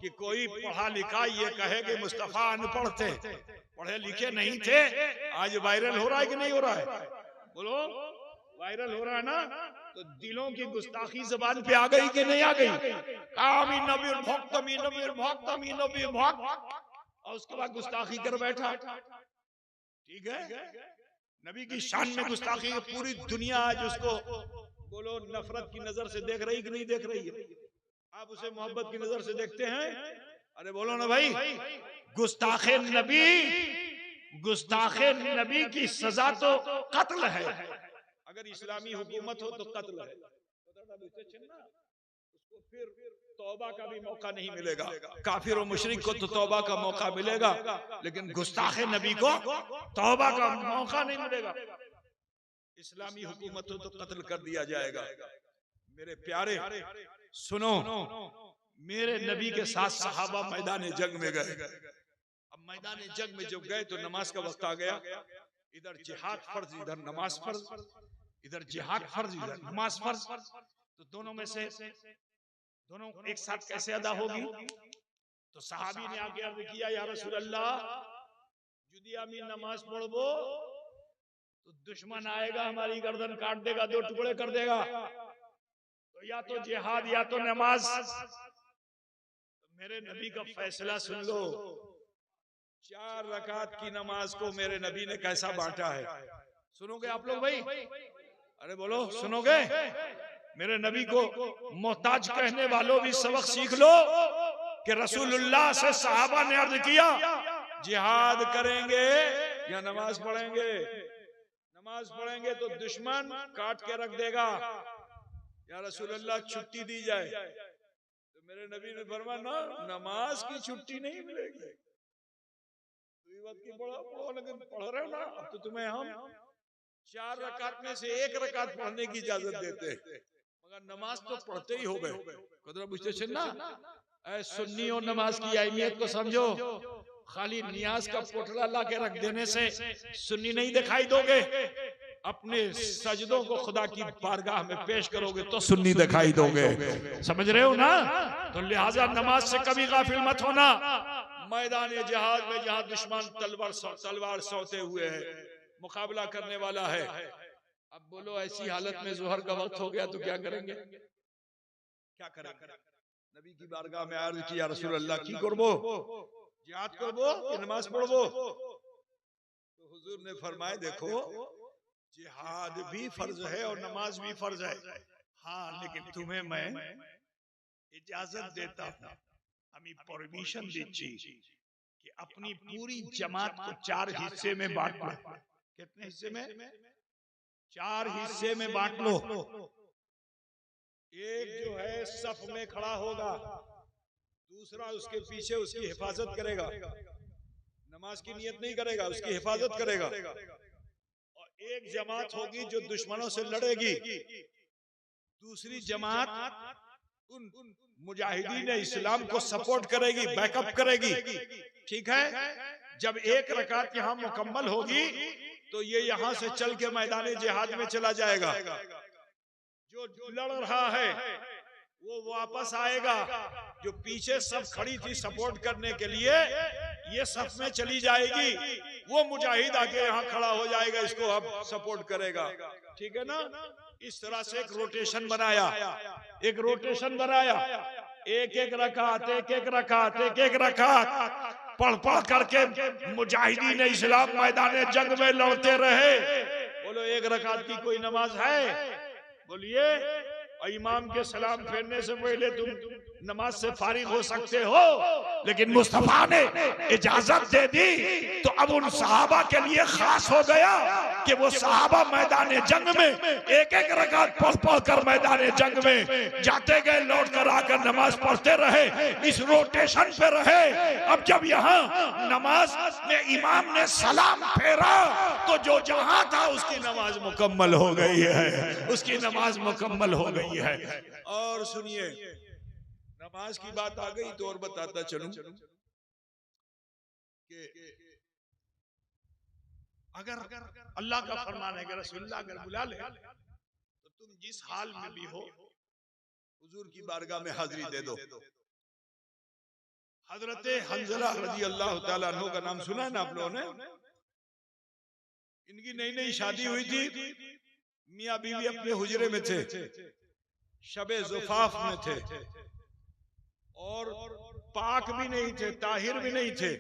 कि कोई पढ़ा लिखा ये कहे कि मुस्तफा अनपढ़ थे, पढ़े लिखे नहीं थे। आज वायरल हो रहा है कि नहीं हो रहा है? बोलो, वायरल हो रहा है ना? तो दिलों की गुस्ताखी जबान पे आ गई कि नहीं आ गई? और उसके बाद गुस्ताखी कर बैठा। ठीक है, नबी की शान में गुस्ताखी, पूरी दुनिया आज उसको बोलो नफरत की नजर से देख रही कि नहीं देख रही है? आप उसे मोहब्बत की नजर से देखते हैं? अरे बोलो ना भाई, गुस्ताखे नबी की सजा तो कत्ल है। अगर इस्लामी हुकूमत हो तो कत्ल है, उसको फिर तौबा का भी मौका नहीं मिलेगा। काफिर और मुशरिक को तो तौबा का मौका मिलेगा, लेकिन गुस्ताखे नबी को तौबा का मौका नहीं मिलेगा। इस्लामी हुकूमत हो तो कत्ल कर दिया जाएगा। मेरे प्यारे सुनो, मेरे नबी के साथ सहाबा मैदान जंग में गए। अब मैदान जंग में जब गए तो नमाज का वक्त आ गया। इधर जिहाद फर्ज, इधर नमाज फर्ज, इधर जिहाद फर्ज, इधर नमाज फर्ज। तो दोनों में से दोनों एक साथ कैसे अदा होगी? तो सहाबी ने आगे अर्ज किया, या रसूल अल्लाह, जुदी आमी नमाज पढ़बो तो दुश्मन आएगा, हमारी गर्दन काट देगा, दो टुकड़े कर देगा। तो या तो जिहाद या तो नमाज। तो मेरे नबी का फैसला सुन लो। 4 रकात की नमाज को मेरे नबी ने कैसा बांटा है, सुनोगे आप लोग भाई? अरे बोलो, सुनोगे? मेरे नबी को मोहताज कहने वालों भी सबक सीख लो कि रसूलुल्लाह से सहाबा ने अर्ज किया, जिहाद करेंगे या नमाज पढ़ेंगे? नमाज पढ़ेंगे तो दुश्मन काट के रख देगा, या रसूलुल्लाह छुट्टी दी जाए? तो मेरे नबी ने फरमाया, ना, नमाज की छुट्टी नहीं मिलेगी। पढ़ो, लेकिन पढ़ रहे हो ना, अब तो तुम्हें हम 4 रकात में से 1 रकात पढ़ने की इजाजत देते हैं, मगर नमाज तो पढ़ते ही हो गए। कदर बुझते ना, ऐ सुन्नी और नमाज की अहमियत को समझो। खाली नियाज का पोटला ला के रख देने से सुन्नी नहीं दिखाई दोगे, अपने सजदों को खुदा की बारगाह में पेश करोगे तो सुन्नी दिखाई दोगे। समझ रहे हो ना? तो लिहाजा नमाज से कभी गाफिल मत होना। मैदान जिहाद में जहां दुश्मन तलवार सौते हुए है, मुकाबला करने वाला है, अब बोलो ऐसी हालत में जोहर का वक्त हो गया तो क्या करेंगे? क्या करेंगे? नबी की बारगाह में अर्ज किया, रसूल अल्लाह की करबो, जिहाद करबो कि नमाज पढ़बो? तो हुजूर ने फरमाया, देखो, जिहाद भी फर्ज है और नमाज भी फर्ज है, हाँ, लेकिन तुम्हें मैं इजाजत देता हूँ, हमें परमिशन दीची कि अपनी पूरी जमात को 4 हिस्से में बांट लो। कितने हिस्से में? 4 हिस्से में बांट लो। एक जो है सफ में खड़ा होगा, दूसरा उसके पीछे उसकी हिफाजत करेगा, नमाज की नियत नहीं करेगा, उसकी हिफाजत करेगा। और एक जमात होगी जो दुश्मनों से लड़ेगी, दूसरी जमात उन मुजाहिदीन इस्लाम को सपोर्ट करेगी, बैकअप करेगी। ठीक है? जब 1 रकात यहाँ मुकम्मल होगी तो ये यहाँ से चल के मैदान जिहाद में चला जाएगा। जो लड़ रहा है वो वापस आएगा, जो पीछे सब खड़ी थी सपोर्ट करने के लिए, ये सफ में चली जाएगी, वो मुजाहिद आके यहाँ खड़ा हो जाएगा, इसको अब सपोर्ट करेगा। ठीक है ना? इस तरह से एक रोटेशन बनाया, एक रोटेशन बनाया, एक रकात पढ़ करके मुजाहिदीन इस्लाम मैदान जंग में लड़ते रहे। बोलो, 1 रकात की कोई नमाज है? बोलिए। और इमाम के सलाम फेरने से पहले तुम नमाज से फारिग हो सकते हो, लेकिन मुस्तफा ने इजाजत दे दी तो अब उन सहाबा के लिए खास हो गया कि वो सहाबा मैदान जंग में 1 रकात पढ़ कर मैदान जंग में जाते गए, लौट कर आकर नमाज पढ़ते रहे, इस रोटेशन पे रहे। अब जब यहाँ नमाज में इमाम ने सलाम फेरा तो जो जहां था उसकी नमाज मुकम्मल हो गई है, उसकी नमाज मुकम्मल हो गई है। और सुनिए, नमाज की बात आ गई तो और बताता चलूं कि अगर अल्लाह का फरमान है कि रसूलुल्लाह अगर बुला ले तो तुम जिस हाल में भी हो हुजूर की बारगाह में हाजिरी दे दो। हजरत हंजला रजी अल्लाह ताला अन्हु का नाम सुना है ना आप लोगों ने? इनकी नई शादी हुई थी, मियां बीवी अपने हुजरे में थे, शबे ज़ुफाफ में थे, और पाक भी नहीं थे, ताहिर भी नहीं थे,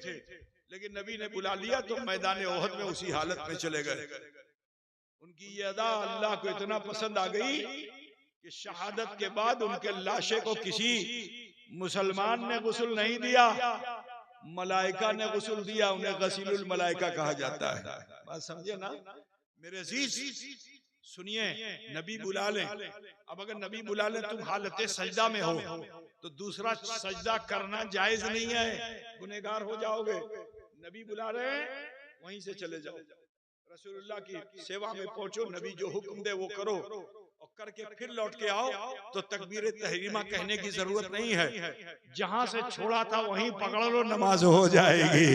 लेकिन नबी ने बुला लिया तो मैदान ओहद में उसी हालत में चले गए। उनकी ये अदा अल्लाह को इतना पसंद आ गई कि शहादत के बाद उनके लाशे को किसी मुसलमान ने गुस्ल नहीं दिया, मलाइका ने गुस्ल दिया। उन्हें गसीलुल मलाइका कहा जाता है। बात समझे ना मेरे अजीज? सुनिए, नबी बुला ले, अब अगर नबी बुला ले तुम हालत सजदा में हो तो दूसरा सजदा करना जायज नहीं है, गुनहगार हो जाओगे। नबी बुला रहे हैं, वहीं से चले जाओ, रसूलुल्लाह की सेवा में पहुंचो, नबी जो हुक्म दे वो करो, और करके फिर लौट के आओ तो तकबीर तहरीमा कहने की जरूरत नहीं है, जहां से छोड़ा था वहीं पकड़ लो, नमाज हो जाएगी,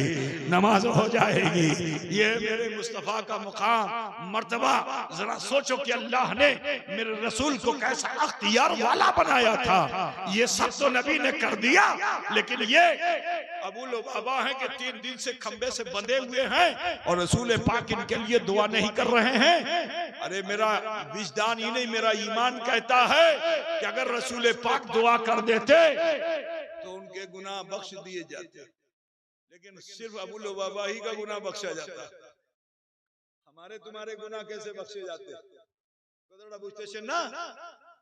नमाज हो जाएगी। ये मेरे मुस्तफा का मुकाम मर्तबा, जरा सोचो कि अल्लाह ने मेरे रसूल को कैसा अख्तियार वाला बनाया था। ये सब तो नबी ने कर दिया, लेकिन ये अबू लुबाबा हैं कि 3 दिन से खंबे से बंधे हुए हैं और रसूल पाक इनके लिए दुआ नहीं कर रहे हैं। अरे मेरा विजदान ही नहीं, मेरा ईमान कहता है कि अगर रसूल पाक दुआ कर देते तो उनके गुनाह बख्श दिए जाते, लेकिन सिर्फ अबू लुबाबा ही का गुनाह बख्शा जाता। हमारे तुम्हारे गुनाह कैसे बख्शे जाते? पूछते ना,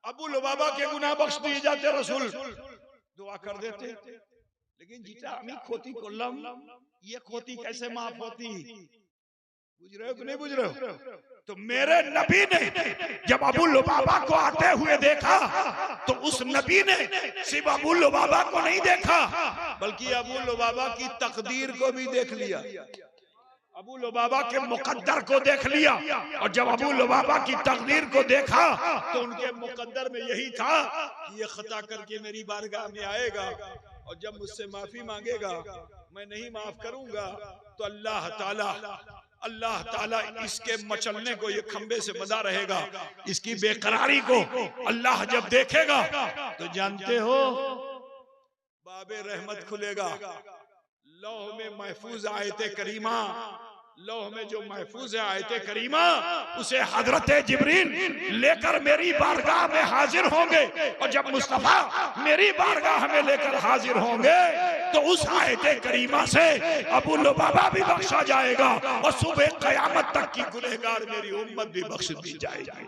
अबू लुबाबा के गुनाह बख्श दिए जाते, रसूल दुआ कर देते। लेकिन जीता আমি ক্ষতি করলাম, ये ক্ষতি कैसे माफ होती? बुझ रहे हो कि नहीं बुझ रहे हो? तो मेरे नबी ने जब अबू लुबाबा को आते हुए देखा तो उस नबी ने सिर्फ अबू लुबाबा को नहीं देखा, बल्कि अबू लुबाबा की तकदीर को भी देख लिया, अबू लुबाबा के मुकद्दर को देख लिया। और जब अबू लुबाबा की तकदीर को देखा तो उनके मुकद्दर में यही था कि ये खता करके मेरी बारगाह में आएगा और जब मुझसे माफी मांगेगा मैं नहीं माफ करूंगा तो अल्लाह ताला इसके मचलने को, ये खंबे से बंधा रहेगा, इसकी बेकरारी को अल्लाह जब देखेगा तो जानते हो बाबे रहमत खुलेगा। लौह में महफूज आयते करीमा, लौह में जो महफूज है आयते करीमा, उसे हजरत जिब्रील लेकर मेरी बारगाह में हाजिर होंगे और जब मुस्तफा मेरी बारगाह में लेकर हाजिर होंगे तो उस आयते करीमा से अबू लुबाबा भी बख्शा जाएगा और सुबह कयामत तक की गुनहगार मेरी उम्मत भी बख्श दी जाएगी।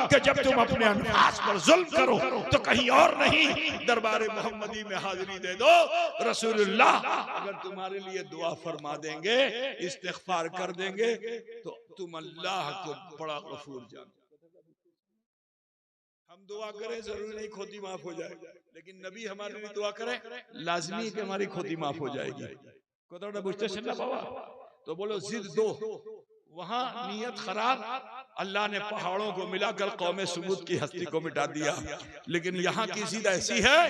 कि जब तुम अपने अनफास पर जुल्म करो तो कहीं और नहीं दरबार मोहम्मदी में हाजिरी दे दो। रसूलुल्लाह अगर तुम्हारे लिए दुआ फरमा देंगे, इस्तिग़फ़ार कर देंगे तो तुम अल्लाह को बड़ा गफूर जानो। हम दुआ करें जरूरी नहीं खोती माफ हो जाए, लेकिन नबी हमारे लिए दुआ करें लाजमी कि हमारी खोती माफ हो जाएगी। बाबा तो बोलो जिद दो, वहां नियत खराब, अल्लाह ने पहाड़ों को मिलाकर कौमे सुमूद की हस्ती को मिटा दिया, लेकिन यहाँ की जिद ऐसी है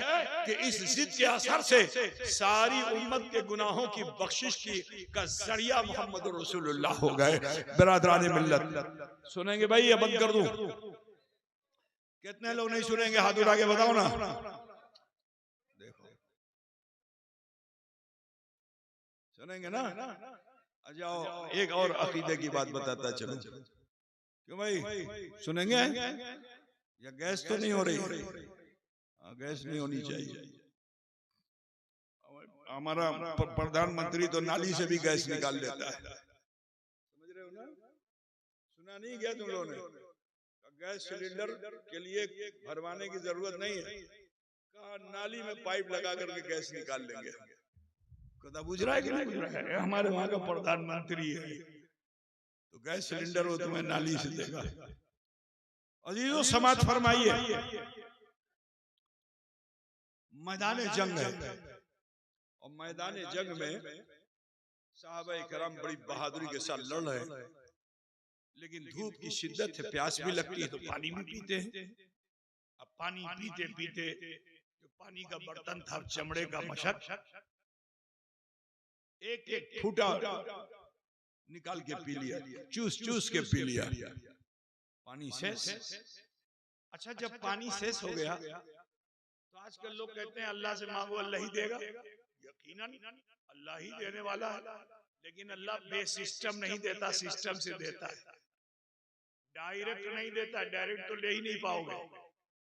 कि इस जिद के असर से सारी उम्मत के गुनाहों की बख्शिश की का जरिया मोहम्मद रसूलुल्लाह हो गए। बिरादरान मिल्लत सुनेंगे भाई या बंद कर दूं? कितने लोग नहीं सुनेंगे? हाथ उठा के बताओ ना। देखो सुनेंगे ना? जाओ एक और अकीदे की बात बताता चलो। क्यों भाई सुनेंगे? या गैस तो नहीं हो रही? गैस नहीं होनी चाहिए। हमारा प्रधानमंत्री तो नाली से भी गैस निकाल लेता है, समझ रहे हो ना? सुना नहीं गया तुम लोगों ने? गैस सिलेंडर के लिए भरवाने की जरूरत नहीं है, कहा नाली में पाइप लगा करके गैस निकाल लेंगे। कदा बुझ रहा है कि नहीं बुझ रहा है? हमारे वहां का प्रधानमंत्री है तो गैस सिलेंडर वो तुम्हें नाली से देगा। अजीजों समाज फरमाइए, मैदान जंग है और मैदान जंग में साहबा इकराम बड़ी बहादुरी के साथ लड़ रहे हैं, लेकिन धूप की शिद्दत है, प्यास भी लगती है तो पानी भी पीते हैं। अब पानी पीते पीते जो पानी का बर्तन था चमड़े का मशक, एक एक फूटा निकाल के पी लिया, चूस चूस के पी लिया, पानी शेष। अच्छा जब पानी शेष हो गया तो आजकल लोग कहते हैं अल्लाह से मांगो अल्लाह ही देगा। यकीनन अल्लाह ही देने वाला है, लेकिन अल्लाह बेसिस्टम नहीं देता, सिस्टम से देता है। डायरेक्ट नहीं देता, डायरेक्ट तो ले ही नहीं पाओगे।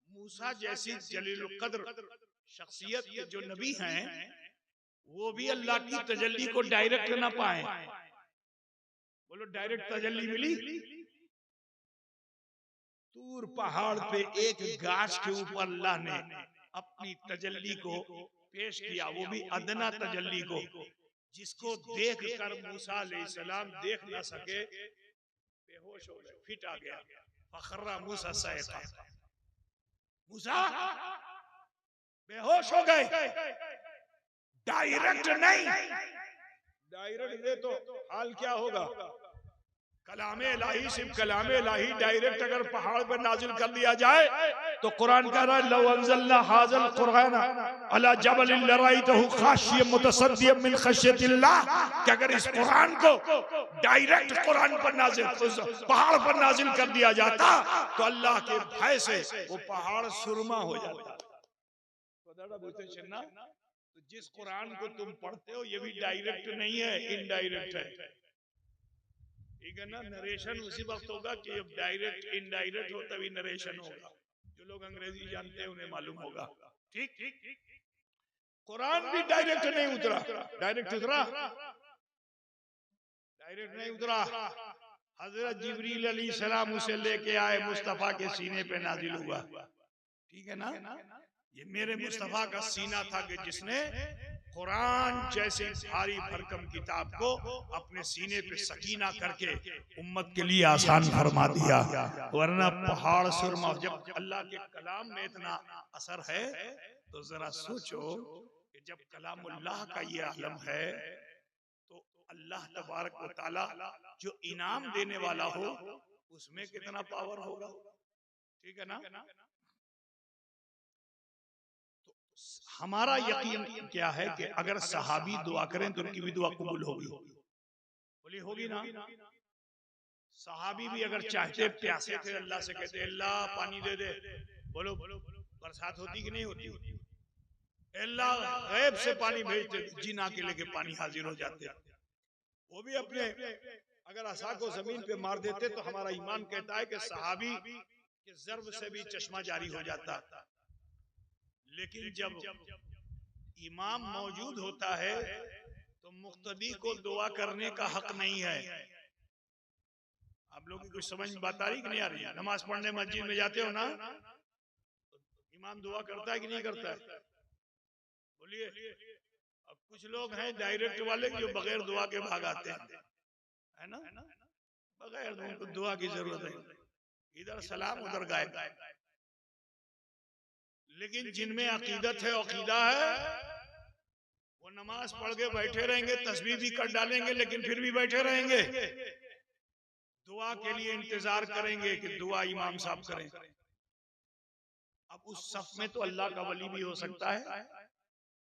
मूसा जैसी जलीलुल कद्र शख्सियत के जो नबी हैं वो भी अल्लाह की तजल्ली को डायरेक्ट ना पाए। बोलो डायरेक्ट तजल्ली मिली? तूर पहाड़ पे एक गाछ के ऊपर अल्लाह ने अपनी तजल्ली को पेश किया, वो भी अदना तजल्ली को, जिसको देख कर मूसा अलैहिस्सलाम देख ना सके, बेहोश हो गए, फिट आ गया। फखर्रा मूसा साइका, मूसा बेहोश हो गए। डायरेक्ट नहीं, डायरेक्ट दे तो हाल क्या होगा? कलामे इलाही, सिर्फ कलामे इलाही डायरेक्ट अगर पहाड़ पर नाजिल कर दिया जाए तो कुरान कह रहा है लौ अंज़लना हाज़ल कुरान अला जबलिन लराइतहु खाशियम मुतसद्दियम मिन खश्यतिल्लाह, कि अगर इस कुरान को डायरेक्ट कुरान पर नाजिल, पहाड़ पर नाजिल कर दिया जाता तो अल्लाह के भय से वो पहाड़ सुरमा हो जाता। तो जिस कुरान को तुम पढ़ते हो ये भी डायरेक्ट नहीं है, इनडायरेक्ट है, ठीक है ना। नरेशन उसी वक्त होगा कि जब डायरेक्ट इनडायरेक्ट हो तभी नरेशन होगा। जो लोग अंग्रेजी जानते हैं उन्हें मालूम होगा। ठीक, कुरान भी डायरेक्ट नहीं उतरा, डायरेक्ट उतरा, डायरेक्ट नहीं उतरा। हजरत जिब्रील अलैहिस्सलाम उसे लेके आए, मुस्तफा के सीने पे नाजिल हुआ, ठीक है ना। ये मेरे मुस्तफा का सीना था कि जिसने कुरान जैसे भारी भरकम किताब को अपने सीने पे सकीना करके उम्मत के लिए आसान फरमा दिया, वरना पहाड़ सुरमा। जब अल्लाह के कलाम में इतना असर है तो जरा सोचो कि जब कलामुल्लाह का ये आलम है तो अल्लाह तबारक व तआला जो इनाम देने वाला हो उसमें कितना पावर होगा, ठीक है ना। हमारा यकीन क्या है कि अगर सहाबी दुआ करें तो उनकी भी दुआ कबूल होगी, बोली होगी ना। सहाबी भी अगर चाहते, प्यासे थे, अल्लाह से कहते अल्लाह पानी दे दे, बोलो बरसात होती कि नहीं होती, अल्लाह गैब से पानी भेजते, जीना के लेके पानी हाजिर हो जाते। वो भी अपने अगर असा को जमीन पे मार देते तो हमारा ईमान कहता है कि सहाबी के ज़र्ब से भी चश्मा जारी हो जाता। लेकिन जब इमाम मौजूद होता है तो मुक्तदी को दुआ करने का हक नहीं है। आप लोगों की कुछ समझ में बात आ रही कि नहीं आ रही है? नमाज पढ़ने मस्जिद में जाते हो ना, तो इमाम दुआ करता है कि नहीं करता है, बोलिए। अब कुछ लोग हैं डायरेक्ट वाले जो बगैर दुआ के भाग आते हैं, है ना, बगैर दुआ की जरूरत है, इधर सलाम उधर गायब। लेकिन जिनमें अकीदत है, अकीदा है, वो नमाज पढ़ के बैठे रहेंगे, तस्बीह भी कर डालेंगे, लेकिन फिर भी बैठे रहेंगे, दुआ के लिए इंतजार करेंगे कि दुआ इमाम साहब करें। अब उस सफ में तो अल्लाह का वली भी हो सकता है,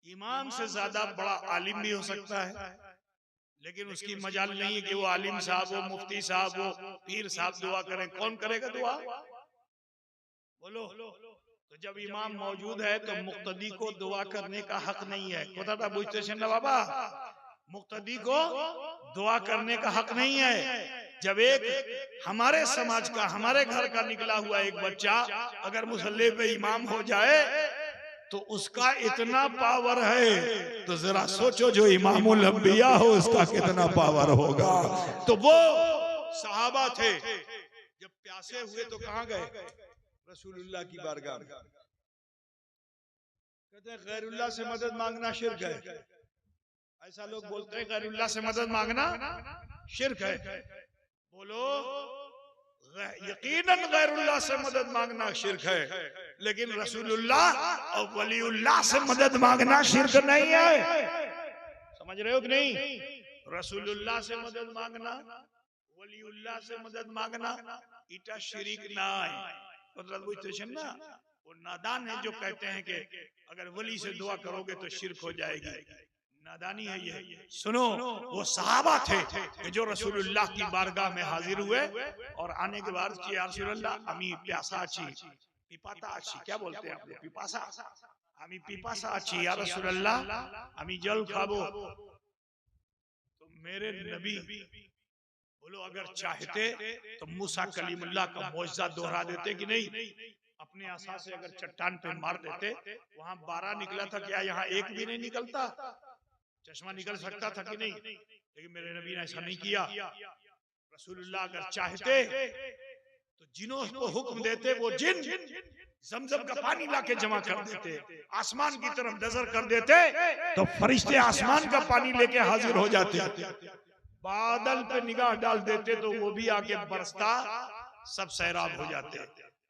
इमाम से ज्यादा बड़ा आलिम भी हो सकता है, लेकिन उसकी मजाल नहीं है कि वो आलिम साहब हो, मुफ्ती साहब हो, पीर साहब दुआ करें। कौन करेगा दुआ, बोलो। तो जब इमाम मौजूद है तो मुक्तदी को दुआ करने का हक नहीं है। कोता बुझते हैं ना बाबा, मुक्तदी को दुआ करने का हक नहीं है। जब एक हमारे समाज का, हमारे घर का निकला हुआ एक बच्चा अगर मुसल्ले पे इमाम हो जाए तो उसका इतना पावर है, तो जरा सोचो जो इमामुल अंबिया हो उसका कितना पावर होगा। तो वो सहाबा थे, जब प्यासे हुए तो कहाँ गए, रसूलुल्लाह की बारगाह में। कहते हैं गैरुल्लाह से मदद मांगना शिर्क है। ऐसा लोग बोलते हैं गैरुल्लाह से मदद मांगना शिर्क है। बोलो यकीनन गैरुल्लाह से मदद मांगना शिर्क है, लेकिन रसूलुल्लाह और वलीउल्लाह से मदद मांगना शिर्क नहीं है। समझ रहे हो कि नहीं? रसूलुल्लाह से मदद मांगना, वलीउल्लाह से मदद मांगना इटा शिर्क ना है। ना वो नादान है जो कहते हैं कि अगर वली से दुआ करोगे तो शिर्क हो जाएगी, नादानी है ये। सुनो, वो सहाबा थे कि जो रसूलुल्लाह की बारगाह में हाजिर हुए और आने के बाद या रसूलुल्लाह अमी प्यासा अच्छी पिपाता अच्छी, क्या बोलते हैं आप लोग, पिपासा, अमी पिपासा अच्छी या रसूलुल्लाह अमी जल खाबो। तो मेरे नबी बोलो अगर चाहते तो मूसा कलीमुल्लाह का मौजज़ा दोहरा देते कि नहीं, अपने आसा से अगर चट्टान पे मार देते, वहां 12 निकला था, क्या यहाँ एक भी नहीं निकलता? चश्मा निकल सकता था कि नहीं? लेकिन मेरे नबी ने ऐसा नहीं किया। रसूलुल्लाह अगर चाहते तो जिनों को हुक्म देते, वो जिन जमजम का पानी लाके जमा कर देते, आसमान की तरफ नजर कर देते तो फरिश्ते आसमान का पानी लेके हाजिर हो जाते। बादल पे निगाह डाल देते तो वो भी आके बरसता, सब सैराब हो जाते।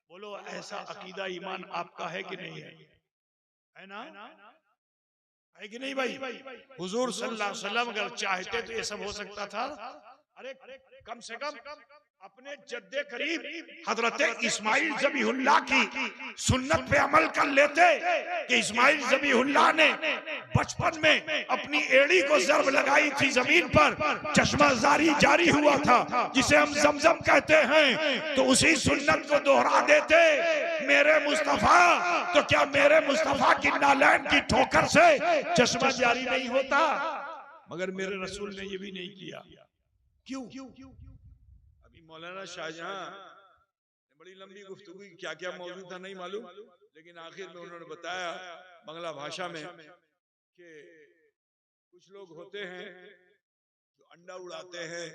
बोलो ऐसा अकीदा ईमान आपका है कि नहीं है? है ना, है कि नहीं भाई? हुजूर सल्लल्लाहु अलैहि वसल्लम अगर चाहते तो ये सब हो सकता था? अरे कम से कम अपने जद्दे करीब हजरत इस्माइल ज़बीहुल्लाह की सुन्नत पे अमल कर लेते कि इस्माइल ज़बीहुल्लाह ने बचपन में अपनी एड़ी को ज़र्ब लगाई थी जमीन पर, चश्मा जारी हुआ था जिसे हम जमजम कहते हैं, तो उसी सुन्नत को दोहरा देते मेरे मुस्तफा। तो क्या मेरे मुस्तफा की नालैन की ठोकर से चश्मा जारी नहीं होता? मगर मेरे रसूल ने ये भी नहीं किया। क्यों? अभी मौलाना शाहजहां ने बड़ी लंबी गुफ्तगू की, क्या क्या मौजूद था नहीं मालूम, लेकिन आखिर में उन्होंने बताया बांग्ला भाषा में कि कुछ लोग होते हैं जो अंडा उड़ाते हैं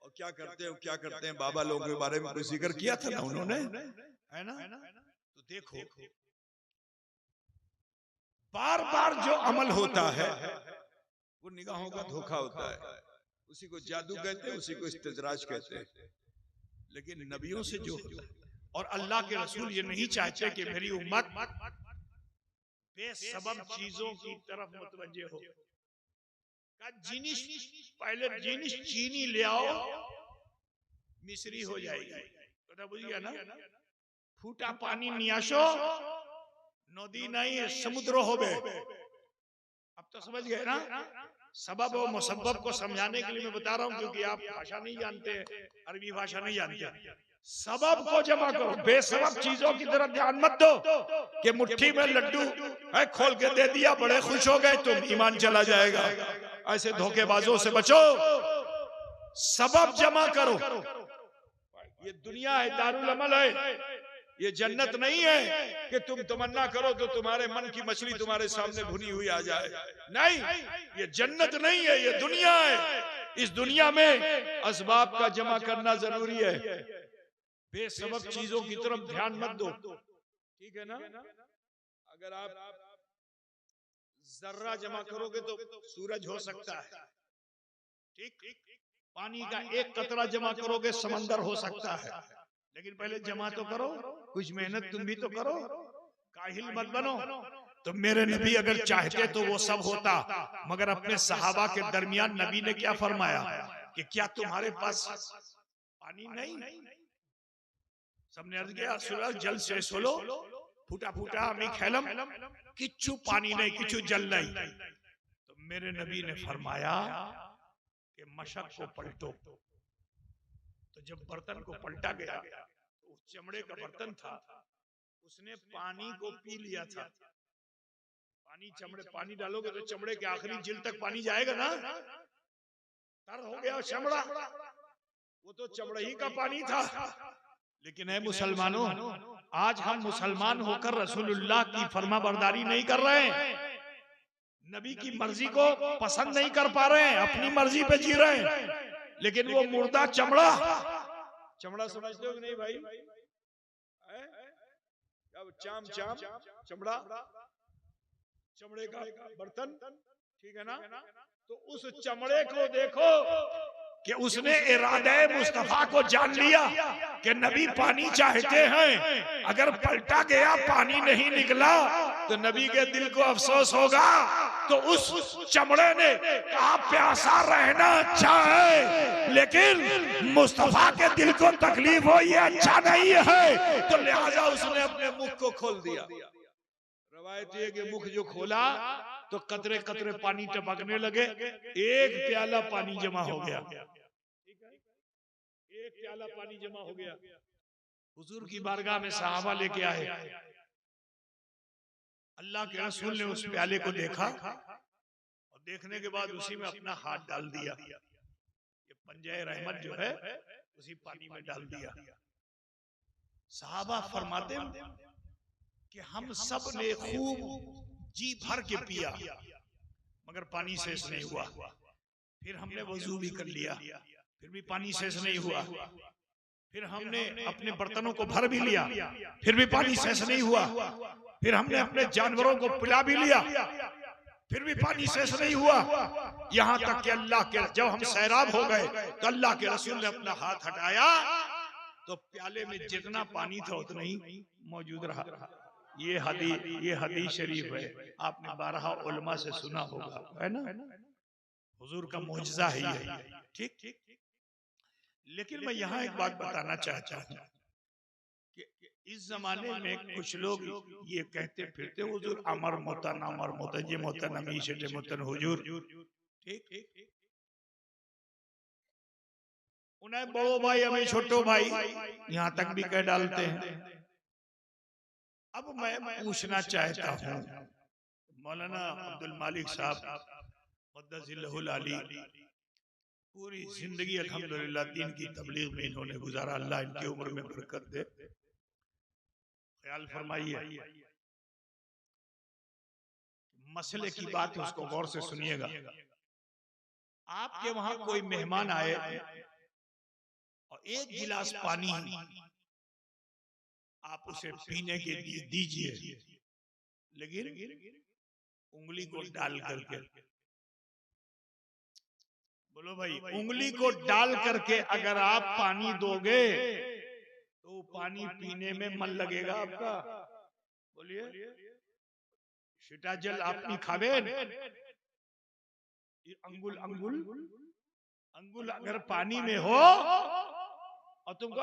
और क्या करते हैं बाबा लोगों के बारे में कोई जिक्र किया था ना उन्होंने, है ना? तो देखो बार बार जो अमल होता है वो निगाहों का धोखा होता है, उसी को जादू कहते हैं, उसी को इस्तिदराज कहते हैं। लेकिन नबियों से जो होता है, और अल्लाह के रसूल ये नहीं चाहते कि मेरी उम्मत बेसबब चीजों की तरफ मुतवज्जे हो। पहले जिनिस चीनी ले आओ मिस्री हो जाएगी, पता बुझ गया ना? फूटा पानी नियाशो नदी नहीं समुद्र हो गए। अब तो समझ गए ना? सबब और मुसब्बब को समझाने के लिए मैं बता रहा हूं, क्योंकि आप भाषा नहीं जानते, अरबी भाषा नहीं जानते। सबब को जमा करो, बेसबब चीजों की तरफ ध्यान मत दो कि मुट्ठी में लड्डू है खोल के दे दिया बड़े खुश हो गए, तुम ईमान चला जाएगा। ऐसे धोखेबाजों से बचो, सबब जमा करो। ये दुनिया है, दारुल अमल है, ये जन्नत नहीं है कि तुम तमन्ना करो तो तुम्हारे मन की मछली तुम्हारे सामने भुनी हुई आ जाए। नहीं, ये जन्नत नहीं है, ये दुनिया है। इस दुनिया में असबाब का जमा करना जरूरी है, बेसबब चीजों की तरफ ध्यान मत दो, ठीक है ना? अगर आप जर्रा जमा करोगे तो सूरज हो सकता है, ठीक? पानी का एक कतरा जमा करोगे समंदर हो सकता है, लेकिन पहले जमा तो करो, कुछ मेहनत तुम भी तो करो, काहिल मत बनो। तो मेरे नबी अगर चाहते तो वो सब होता, मगर अपने सहाबा के दरमियान नबी ने क्या फरमाया कि क्या तुम्हारे पास पानी नहीं? सबने अर्ज किया सूरज जल से सोलो फूटा फूटा हमें खेलम किच्छु पानी नहीं, किच्छु जल नहीं। तो मेरे नबी ने फरमाया कि मशक को पलटो। तो जब बर्तन को पलटा गया तो उस चमड़े का बर्तन था, उसने पानी को पी लिया था। पानी डालोगे तो चमड़े के आखिरी जिल तक पानी जाएगा ना, तर हो गया चमड़ा, वो तो चमड़े ही का पानी था। लेकिन है मुसलमानों, आज हम मुसलमान होकर रसूलुल्लाह की फरमा बरदारी नहीं कर रहे हैं, नबी की मर्जी को पसंद नहीं कर पा रहे हैं, अपनी मर्जी पे जी रहे हैं। लेकिन वो मुर्दा चमड़ा समझते हो कि नहीं भाई? चाम चमड़ा, चमड़े का बर्तन, ठीक है ना? तो उस चमड़े को देखो कि उसने इरादे मुस्तफा को जान लिया कि नबी पानी चाहते हैं, अगर पलटा गया पानी नहीं निकला तो नबी के दिल को अफसोस होगा। तो उस चमड़े ने कहा प्यासा रहना अच्छा है, लेकिन मुस्तफा के दिल को तकलीफ हो ये अच्छा नहीं है, तो लिहाजा उसने अपने मुख को खोल दिया। रवायत है कि मुख जो खोला तो कतरे कतरे पानी टपकने लगे, एक प्याला पानी जमा हो गया, एक प्याला पानी जमा हो गया। हुजूर की बारगाह में सहाबा लेके आए, अल्लाह के रसूल ने उस प्याले को देखा और देखने के बाद उसी में अपना हाथ डाल दिया, ये पंजे रहमत जो है उसी पानी में डाल दिया। सहाबा फरमाते कि हम सब ने खूब जी भर के पिया मगर पानी शेष नहीं हुआ। फिर हमने वजू भी कर लिया, फिर भी पानी शेष नहीं हुआ। फिर हमने अपने बर्तनों को भर भी लिया, फिर भी पानी शेष नहीं हुआ। फिर हमने अपने जानवरों को पिला भी लिया, फिर भी पानी शेष नहीं हुआ। यहाँ तक कि अल्लाह के जब हम सैराब हो गए तो अल्लाह के रसूल ने अपना हाथ हटाया तो प्याले में जितना पानी था उतना ही मौजूद रहा। ये हदीस शरीफ है, आपने 12 उलमा से सुना होगा, है ना? हुजूर का मौजज़ा है ये, ठीक? लेकिन मैं यहाँ एक बात बताना चाहता हूँ कि इस जमाने में कुछ लोग ये कहते फिरते हुजूर अमर मोतन ये मोतन अमीश मोतन हुजूर, ठीक, उन्हें बड़ो भाई हमें छोटो भाई यहाँ तक भी कह डालते हैं। अब मैं पूछना चाहता हूँ, मौलाना अब्दुल मालिक साहब मुद्दसिल्लहुल अली पूरी जिंदगी अल्हम्दुलिल्लाह दीन की तबलीग में इन्होंने गुजारा, अल्लाह इनकी उम्र में बरकत दे। ख्याल फरमाइए, मसले की बात उसको गौर से सुनिएगा। आपके वहां कोई मेहमान आए और एक गिलास पानी आप उसे पीने के लिए दीजिए, लेकिन उंगली को डाल करके, बोलो भाई, उंगली को डाल करके अगर आप पानी दोगे तो पानी पीने में मन लगेगा आपका? बोलिए, सीटा जल आप नहीं खावे। अंगुल अंगुल अंगुल अगर पानी में हो और तुमको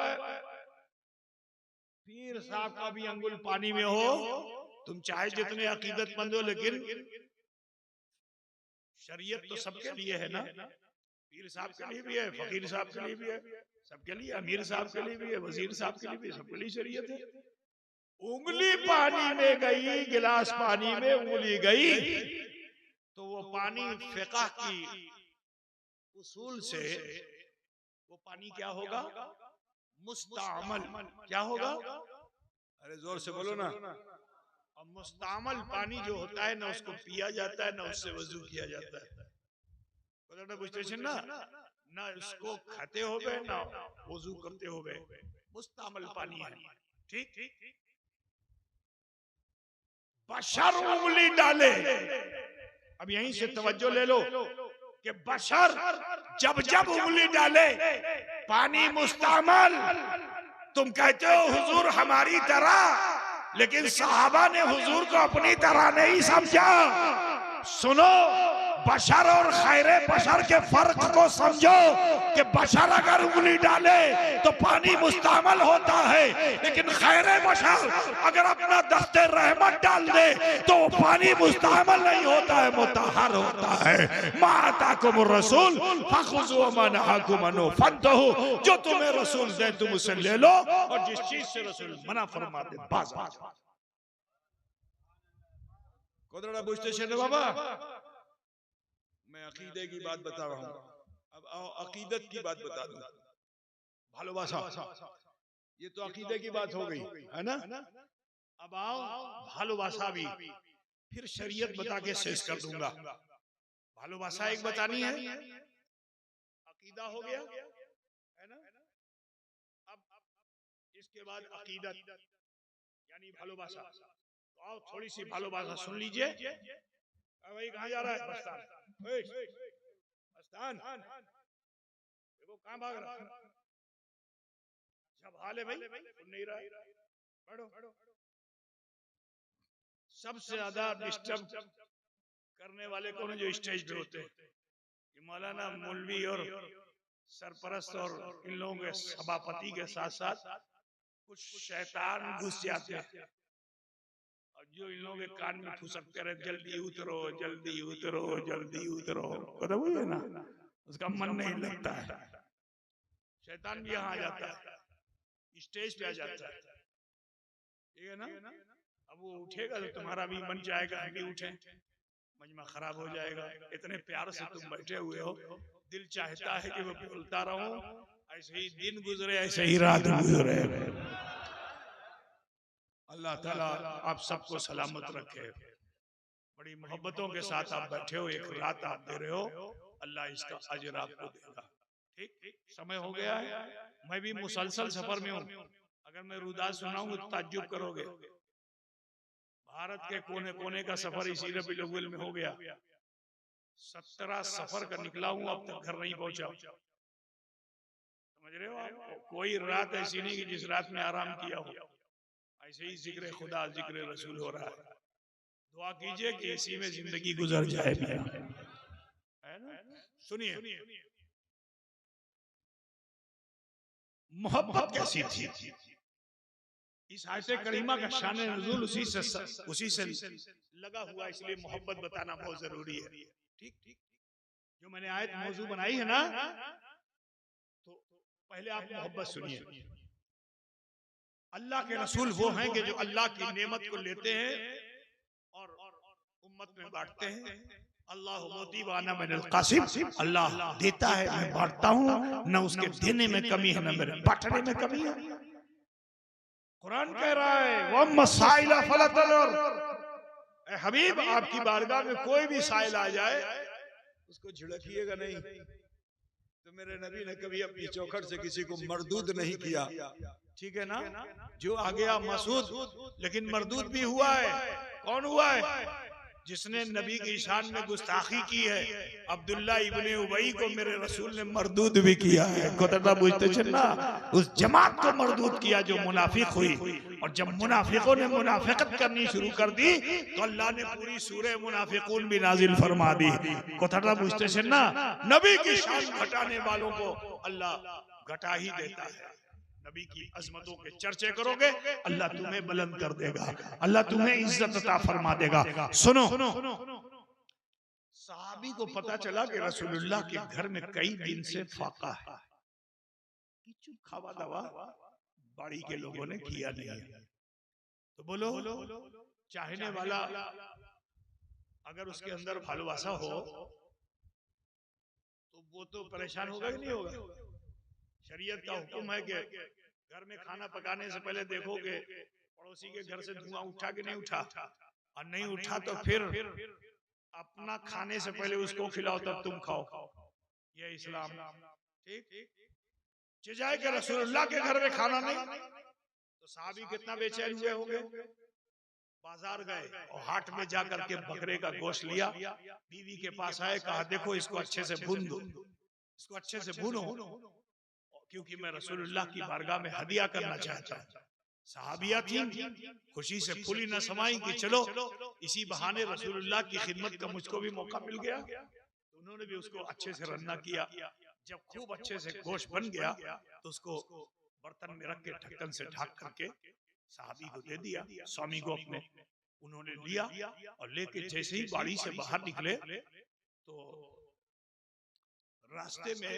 पीर साहब का भी अंगुल पानी में हो, तुम चाहे जितने अकीदतमंद हो, लेकिन शरीयत तो सबके लिए है ना। पीर साहब के लिए भी है, फकीर साहब के लिए भी है, सबके लिए, अमीर साहब के लिए भी है, वजीर साहब के लिए भी, सबके लिए शरीयत है। उंगली पानी में गई, गिलास पानी में उंगली गई, तो वो पानी फिक़ह की उसूल से वो पानी क्या होगा? मुस्तामल। क्या होगा? अरे जोर से बोलो ना। और मुस्तामल पानी जो होता है ना, उसको पिया जाता है ना उससे वजू किया जाता है। बुझते ना, ना उसको खाते हो बे ना वजू करते हो बे, मुस्तामल पानी है। ठीक, बशर उंगली डाले, अब यहीं से तवज्जो ले लो कि बशर जब जब उंगली डाले पानी मुस्तामल। तुम कहते हो हुजूर हमारी तरह, लेकिन सहाबा ने हुजूर को अपनी तरह नहीं समझा। सुनो, बशर और खैरे बशर के फर्क को समझो कि बशर अगर उंगली डाले तो पानी मुस्तामल होता है, लेकिन खैरे बशर अगर अपना दस्ते रहमत डाल दे तो पानी मुस्तामल नहीं होता है, मुतहर होता है। मा आताकुम रसूल फखुज़ू व मा नहाकुम अन्हु फंतहू। जो तुम्हें रसूल दे तुम उसे ले लो, और जिस चीज से रसूल मना फरमा दे बाज आ जाओ। कोदड़ा बुझते शेर बाबा, मैं अकीदे की बात बता रहा हूँ। अब आओ अकीदत की बात बता दूं। भालोबासा, ये तो अकीदे की बात हो गई है ना। अब आओ भालोबासा भी फिर शरीयत बता के शेष कर दूंगा। भालोबासा एक बतानी है, अकीदा हो गया है ना। अब इसके बाद अकीदत यानी भालोबासा। तो आओ थोड़ी सी भालोबासा सुन लीजिए। भाई कहाँ जा रहा है? मस्तान, मस्तान देखो कहाँ भाग रहा है। सब हाल है भाई, सुन नहीं रहा है, बैठो। सबसे ज्यादा डिस्टर्ब करने वाले कौन? जो स्टेज पे होते हैं, मौलाना, मौलवी और सरपरस्त और इन लोगों के सभापति के साथ साथ कुछ शैतान घुस जाते हैं और जो इन लोगों के कान में फुसकते रहे, जल्दी उतरो जल्दी उतरो जल्दी उतरो। पता है ना, उसका मन नहीं लगता है। शैतान भी यहाँ आ जाता है, स्टेज पे आ जाता है, ठीक है ना। अब वो उठेगा तो तुम्हारा भी मन चाहेगा हम भी उठे, मजमा खराब हो जाएगा। इतने प्यार से तुम बैठे हुए हो, दिल चाहता है कि वो बोलता रहूं, ऐसे ही दिन गुजरे ऐसे ही रात गुजरे। अल्लाह ताला आप सबको सलामत रखे। बड़ी मोहब्बतों के साथ आप बैठे हो, एक रात आप दे रहे हो, अल्लाह इसका अजर आपको देगा। ठीक, समय हो गया है, मैं भी मुसलसल सफर में हूँ। अगर मैं रुदास सुनाऊंगा तो ताज्जुब करोगे। भारत के कोने कोने का सफर इसी रबीउल अव्वल में हो गया। 17 सफर का निकला हूँ, अब तक घर नहीं पहुंचा। समझ रहे हो आप? कोई रात ऐसी नहीं कि जिस रात में आराम किया हो। ऐसे ही जिक्र खुदा जिक्र रसूल हो रहा है। दुआ कीजिए कि इसी में जिंदगी गुजर जाए। है ना? सुनिए, मोहब्बत कैसी थी। इस आयत करीमा का शान नुज़ूल उसी से लगा हुआ, इसलिए मोहब्बत बताना बहुत जरूरी है। ठीक ठीक, जो मैंने आयत मौजू बनाई है ना, तो पहले आप मोहब्बत सुनिए। अल्लाह के रसूल वो हैं कि जो अल्लाह की नेमत को लेते हैं और उम्मत में बांटते हैं। अल्लाह मोती वाना मिनल कासिम, अल्लाह देता है मैं बांटता हूँ, न उसके देने में कमी है न मेरे बांटने में कमी है। कुरान कह रहा है वह मसाइला फलतलर, ए हबीब आपकी बारगाह में कोई भी साइल आ जाए उसको झिड़किएगा नहीं। तो मेरे नबी ने कभी अपनी चौखट से किसी को मरदूद नहीं किया, ठीक है ना। जो आ गया मसूद, लेकिन मरदूद भी हुआ है। कौन हुआ है? जिसने नबी की शान में गुस्ताखी की है। अब्दुल्ला इब्ने उबई को मेरे रसूल ने मरदूद भी किया है। कोतरदा बुझते चलना, उस जमात को मरदूद किया जो मुनाफिक हुई। और जब मुनाफिकों ने मुनाफिकत करनी शुरू कर दी तो अल्लाह ने पूरी सूरह मुनाफिकून भी नाजिल फरमा दी। कोतरदा बुझते चलना, नबी की शान घटाने वालों को अल्लाह घटा ही देता है। नबी की अजमतों के चर्चे करोगे अल्लाह तुम्हें बुलंद कर देगा, अल्लाह तुम्हें इज्जत अता फरमा देगा। सुनो, सहाबी को पता चला कि रसूलुल्लाह के घर में कई दिन से फाका है, खावा दावा बाड़ी के लोगों ने किया नहीं है। तो बोलो, चाहने वाला अगर उसके अंदर भालोबासा हो तो वो तो परेशान होगा कि नहीं होगा। शरीयत का हुक्म है कि घर में खाना पकाने से पहले देखो कि पड़ोसी के घर से धुआं उठा कि नहीं उठा, और नहीं उठा तो फिर अपना खाने से पहले उसको खिलाओ तब तुम खाओ। ये इस्लाम। ठीक, जाए कि रसूलुल्लाह के घर में खाना नहीं तो साहबी कितना बेचैन हुए होंगे। बाजार गए और हाट में जाकर के बकरे का गोश्त लिया, बीवी के पास आए, कहा देखो इसको अच्छे से भून दो, इसको अच्छे से भूनो, क्योंकि मैं रसूलुल्लाह की बारगाह में हदिया करना चाहता हूँ। सहाबिया थी, खुशी से फूली न समाई कि चलो इसी बहाने रसूलुल्लाह की खिदमत का मुझको भी मौका मिल गया। तो उन्होंने भी उसको अच्छे से रन्ना किया। जब खूब अच्छे से गोश्त बन गया तो उसको बर्तन में रख के ढक्कन से ढक करके सहाबी को दे दिया, स्वामी को अपने। उन्होंने लिया और लेके जैसे ही बाड़ी से बाहर निकले तो रास्ते में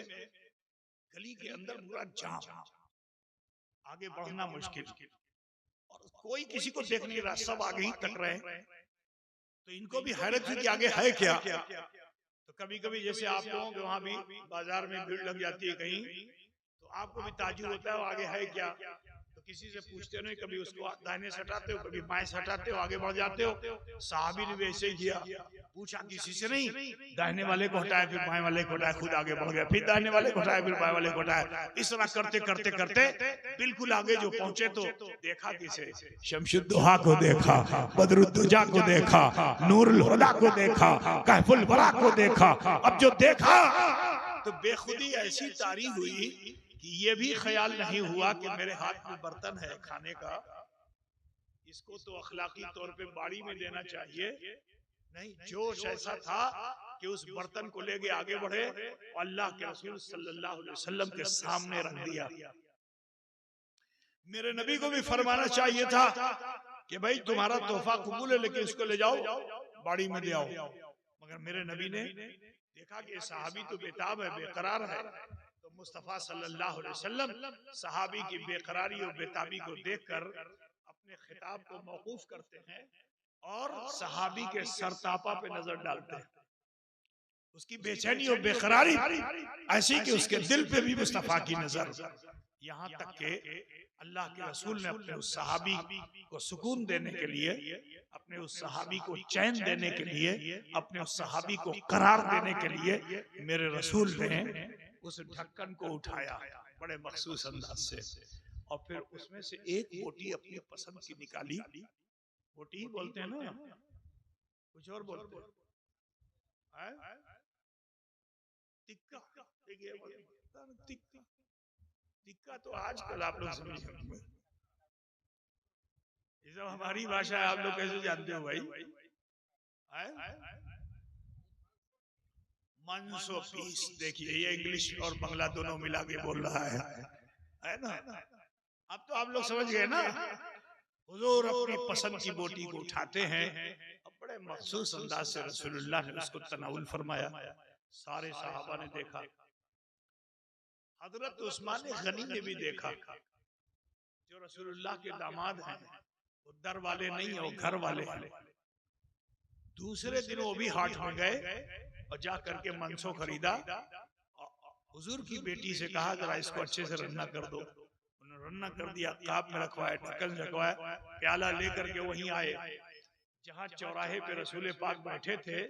गली के अंदर पूरा जाम, आगे बढ़ना मुश्किल, और कोई किसी को देख नहीं रहा, सब आगे ही तक रहे। तो इनको भी हैरत हुई कि आगे है क्या। तो कभी कभी जैसे आप लोगों के वहां भी बाजार में भीड़ लग जाती है कहीं, तो आपको भी ताज्जुब होता है आगे है क्या। तो किसी से पूछते नहीं, कभी उसको दाहिने से हटाते हो, कभी बाएं से हटाते हो, आगे बढ़ जाते हो। साहबी ने भी ऐसे ही किया, पूछा किसी से नहीं, दाहिने वाले को हटाया, फिर बाएं वाले को हटाया, खुद आगे बढ़ गया, फिर दाहिने वाले को हटाया, फिर बाएं वाले को हटाया। इस तरह करते करते करते बिल्कुल आगे जो पहुंचे तो देखा किसे, शमशुद्दोहा को देखा, बदरुद्दुजा को देखा, नूरुल हुदा को देखा, कहफुल वरा को देखा। अब जो देखा तो बेखुदी ऐसी तारी हुई कि ये भी ख्याल नहीं हुआ कि मेरे हाथ में बर्तन है खाने का, इसको तो अखलाकी तौर पे बाड़ी में देना चाहिए। नहीं, जोश ऐसा था कि उस बर्तन को लेके आगे बढ़े और अल्लाह के रसूल सल्लल्लाहु अलैहि वसल्लम के सामने रख दिया। मेरे नबी को भी फरमाना चाहिए था कि भाई तुम्हारा तोहफा कबूल है, लेकिन इसको ले जाओ बाड़ी में ले आओ। मगर मेरे नबी ने देखा कि सहाबी तो बेताब है, बेकरार है। तो मुस्तफा सल्लल्लाहु अलैहि वसल्लम सहाबी की बेकरारी और बेताबी को देखकर अपने खिताब को मौकूफ करते हैं और सहाबी के सरतापा पे नजर डालते हैं। उसकी बेचैनी और बेकरारी ऐसी कि उसके दिल पे भी मुस्तफा की नजर। यहाँ तक के अल्लाह के रसूल ने अपने उस सहाबी को सुकून देने के लिए, अपने उस सहाबी को चैन देने के लिए, अपने उस सहाबी को करार देने के लिए मेरे रसूल ने उस ढक्कन को उठाया बड़े मखसूस अंदाज से, और फिर उसमें से एक बोटी अपनी पसंद की निकाली। बोटी बोलते हैं ना, कुछ और बोलते हैं, टिक्का। टिक्का टिक्का तो आजकल आप लोग समझ सकते, ये सब हमारी भाषा है, आप लोग कैसे जानते हो भाई। मांसो पीस, देखिए ये इंग्लिश और बांग्ला दोनों मिला के बोल रहा है। है ना। अब तो आप लोग समझ गए ना, हुजूर अपनी पसंद की बोटी को उठाते हैं, अब बड़े मखसूस अंदाज से रसूलुल्लाह ने उसको तनाउल फरमाया। सारे सहाबा ने देखा, हजरत उस्मान गनी ने भी देखा, जो रसूलुल्लाह के दामाद हैं, वो दर वाले नहीं है, वो घर वाले हैं। दूसरे दिन वो भी हाट में गए और जा करके मनसो खरीदा, हुजूर की बेटी से कहा जरा इसको अच्छे से रन्ना कर दो। उन्होंने रन्ना कर दिया, काप में रखवाया, ढक्कन रखवाया, प्याला लेकर के वहीं आए जहां चौराहे पे रसूल पाक बैठे थे।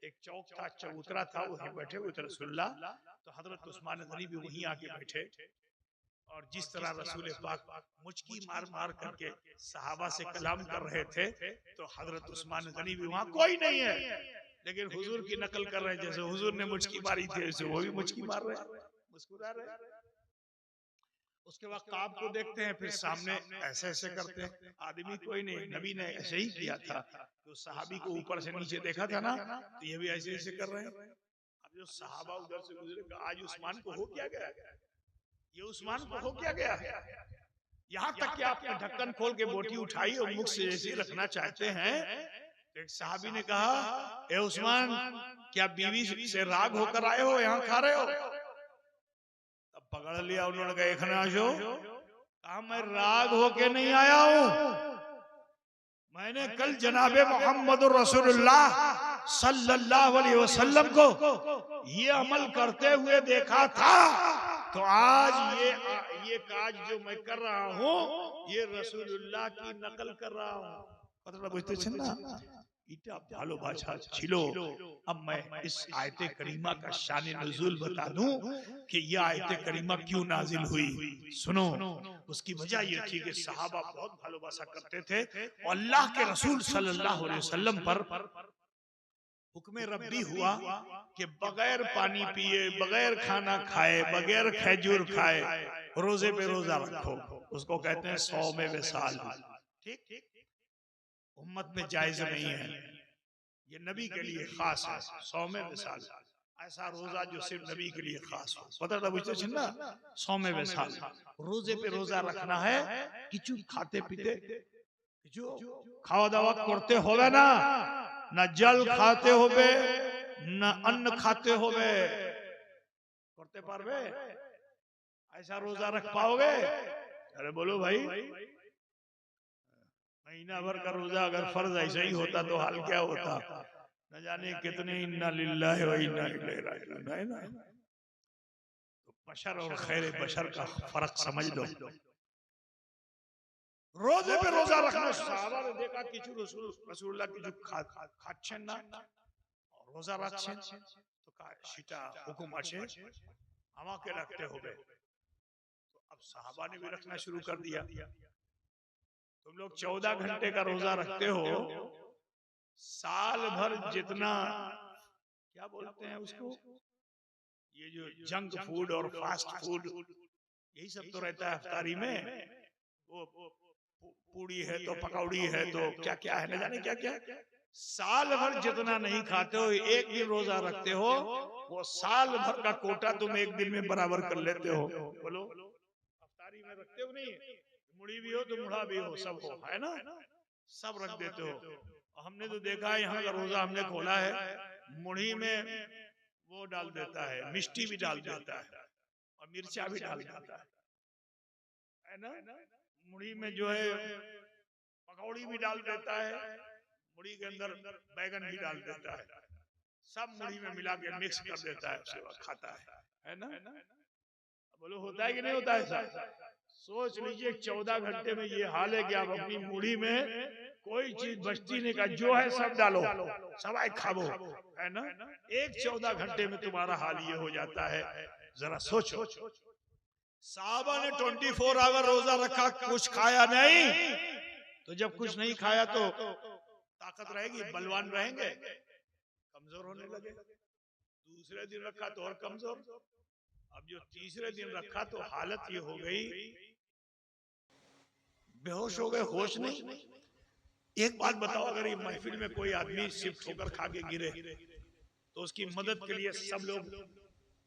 एक चौक था, चबूतरा था, वहीं बैठे हुए थे रसूलुल्लाह। तो हजरत उस्मान गनी भी वहीं आके बैठे, और जिस तरह रसूल पाक मुचकी मार मार करके सहाबा से कलाम कर रहे थे, तो हजरत उस्मान गनी भी वहां कोई नहीं है, लेकिन हुजूर की नकल कर रहे हैं। जैसे हुजूर ने मुचकी मारी थी, वैसे वो भी मुचकी मार रहे हैं, मुस्कुरा रहे हैं। उसके बाद काब को देखते हैं, फिर सामने ऐसे ऐसे करते हैं, आदमी कोई नहीं। नबी ने ऐसे ही किया था, तो सहाबी को ऊपर से नीचे देखा था ना, तो ये भी ऐसे ऐसे कर रहे हैं। अब जो सहाबा उधर से गुजरे, आज उस्मान को हो क्या गया, ये उस्मान को हो क्या गया। यहाँ तक कि आपने ढक्कन खोल के बोटी उठाई और मुख से जैसे रखना चाहते हैं, तो एक सहाबी ने कहा, ए उस्मान, क्या बीवी से राग होकर आए हो, यहाँ खा रहे हो? तब पकड़ लिया उन्होंने, कहा खनाशो, कहा मैं राग होके नहीं आया हूं, मैंने कल जनाबे मोहम्मद रसूलुल्लाह सल्लल्लाहु अलैहि वसल्लम को ये अमल करते हुए देखा था, तो आज ये काज जो मैं कर रहा हूँ, ये रसूलुल्लाह की नकल कर रहा हूँ। पता बुझते छन ना, इटा भालोबासा छिलो। अब मैं इस आयते करीमा का शान नुज़ूल बता दूं कि यह आयते करीमा क्यों नाजिल हुई। सुनो, उसकी वजह यह थी कि सहाबा बहुत भालोबासा करते थे, और अल्लाह के रसूल सल्लल्लाहु अलैहि वसल्लम पर हुक्म रब्बी हुआ कि बगैर पानी पिए, बगैर खाना खाए, बगैर खजूर खाए, रोजे पे रोजा रखो। उसको कहते हैं 100 में विसाल। ठीक, उम्मत में जायज नहीं है, ये नबी के लिए खास है। 100 में विसाल, ऐसा रोजा जो सिर्फ नबी के लिए खास हो। पता था बुझते छन ना, 100 में विसाल रोजे पे रोजा रखना है। किचु खाते पीते, किचु खावा दावा करते होवे ना, न जल खाते होवे, न अन्न खाते होवे, करते पारवे? ऐसा रोजा रख पाओगे? अरे बोलो भाई, महीना भर का रोजा अगर फर्ज ऐसा ही होता तो हाल क्या होता, न जाने कितने इन्ना लिल्लाहि व इन्ना इलैहि राजिऊन है ना। तो बशर और खैर बशर का फर्क समझ लो। रोजे पे रोजा रखना, साहबा ने देखा कि रसूलुल्लाह की जो खाচ্ছেন না রোজা রাখছেন, তো সেটা হুকুম আছে আমাকে রাখতে হবে। तो अब साहबा ने भी रखना शुरू कर दिया। तुम लोग 14 घंटे का रोजा रखते हो, साल भर जितना, क्या बोलते हैं उसको, ये जो जंक फूड और फास्ट फूड, यही सब तो रहता है इफ्तारी में। वो पूड़ी है तो पकौड़ी है तो क्या क्या है, न जाने क्या क्या। साल भर जितना नहीं खाते हो, एक दिन रोजा रखते हो, वो साल भर का कोटा तुम एक दिन में बराबर कर लेते हो। बोलो, इफ्तारी में रखते हो नहीं, मुड़ी भी हो तो मुड़ा भी हो, सब हो, है ना, सब रख देते हो। हमने तो देखा है, यहाँ का रोजा हमने खोला है, मुड़ी में वो डाल देता है, मिष्टी भी डाल देता है, और मिर्चा भी डाल देता है ना। मुड़ी में जो है पकौड़ी भी डाल देता है, मुड़ी के अंदर बैगन भी डाल देता है, सब मुड़ी में मिला के मिक्स कर देता है, उसके बाद खाता है ना। बोलो होता है कि नहीं होता है साहब? सोच लीजिए 14 घंटे में ये हाल है कि आप अपनी मुड़ी में कोई चीज बचती नहीं, का जो है सब डालो, सब खाओ, है ना। एक 14 घंटे में तुम्हारा हाल ये हो जाता है। जरा सोचो, साहबा ने 24 आवर रोजा रखा, कुछ खाया नहीं, तो जब कुछ नहीं खाया तो ताकत रहेगी, बलवान रहेंगे, कमजोर होने लगे। दूसरे दिन रखा तो और कमजोर, अब जो तीसरे दिन रखा तो हालत ये हो गई, बेहोश हो गए, होश नहीं। एक बात बताओ, अगर ये महफिल में कोई आदमी सिर्फ ठोकर खा के गिरे तो उसकी मदद के लिए सब लोग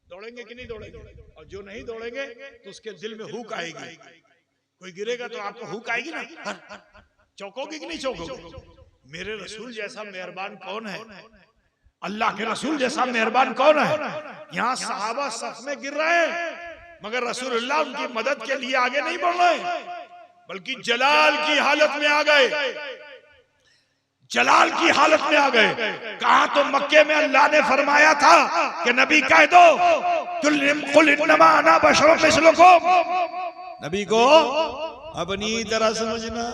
दौड़ेंगे कि नहीं दौड़ेंगे? और जो नहीं दौड़ेंगे तो उसके दिल में हुक आएगी। कोई गिरेगा तो आपको हुक आएगी ना, चौंकोगे कि नहीं चौंकोगे? मेरे रसूल जैसा मेहरबान कौन है? अल्लाह के रसूल जैसा मेहरबान कौन है? यहाँ सहाबा सफ में गिर रहे हैं मगर रसूलुल्लाह उनकी मदद के लिए आगे नहीं बढ़ रहे, बल्कि जलाल की हालत में आ गए। जलाल की हालत में आ गए। कहा तो मक्के में अल्लाह ने फरमाया था कि नबी कह दो कुल इन्नमा अना बशरुम मिस्लुकुम, नबी को अपनी तरह समझना।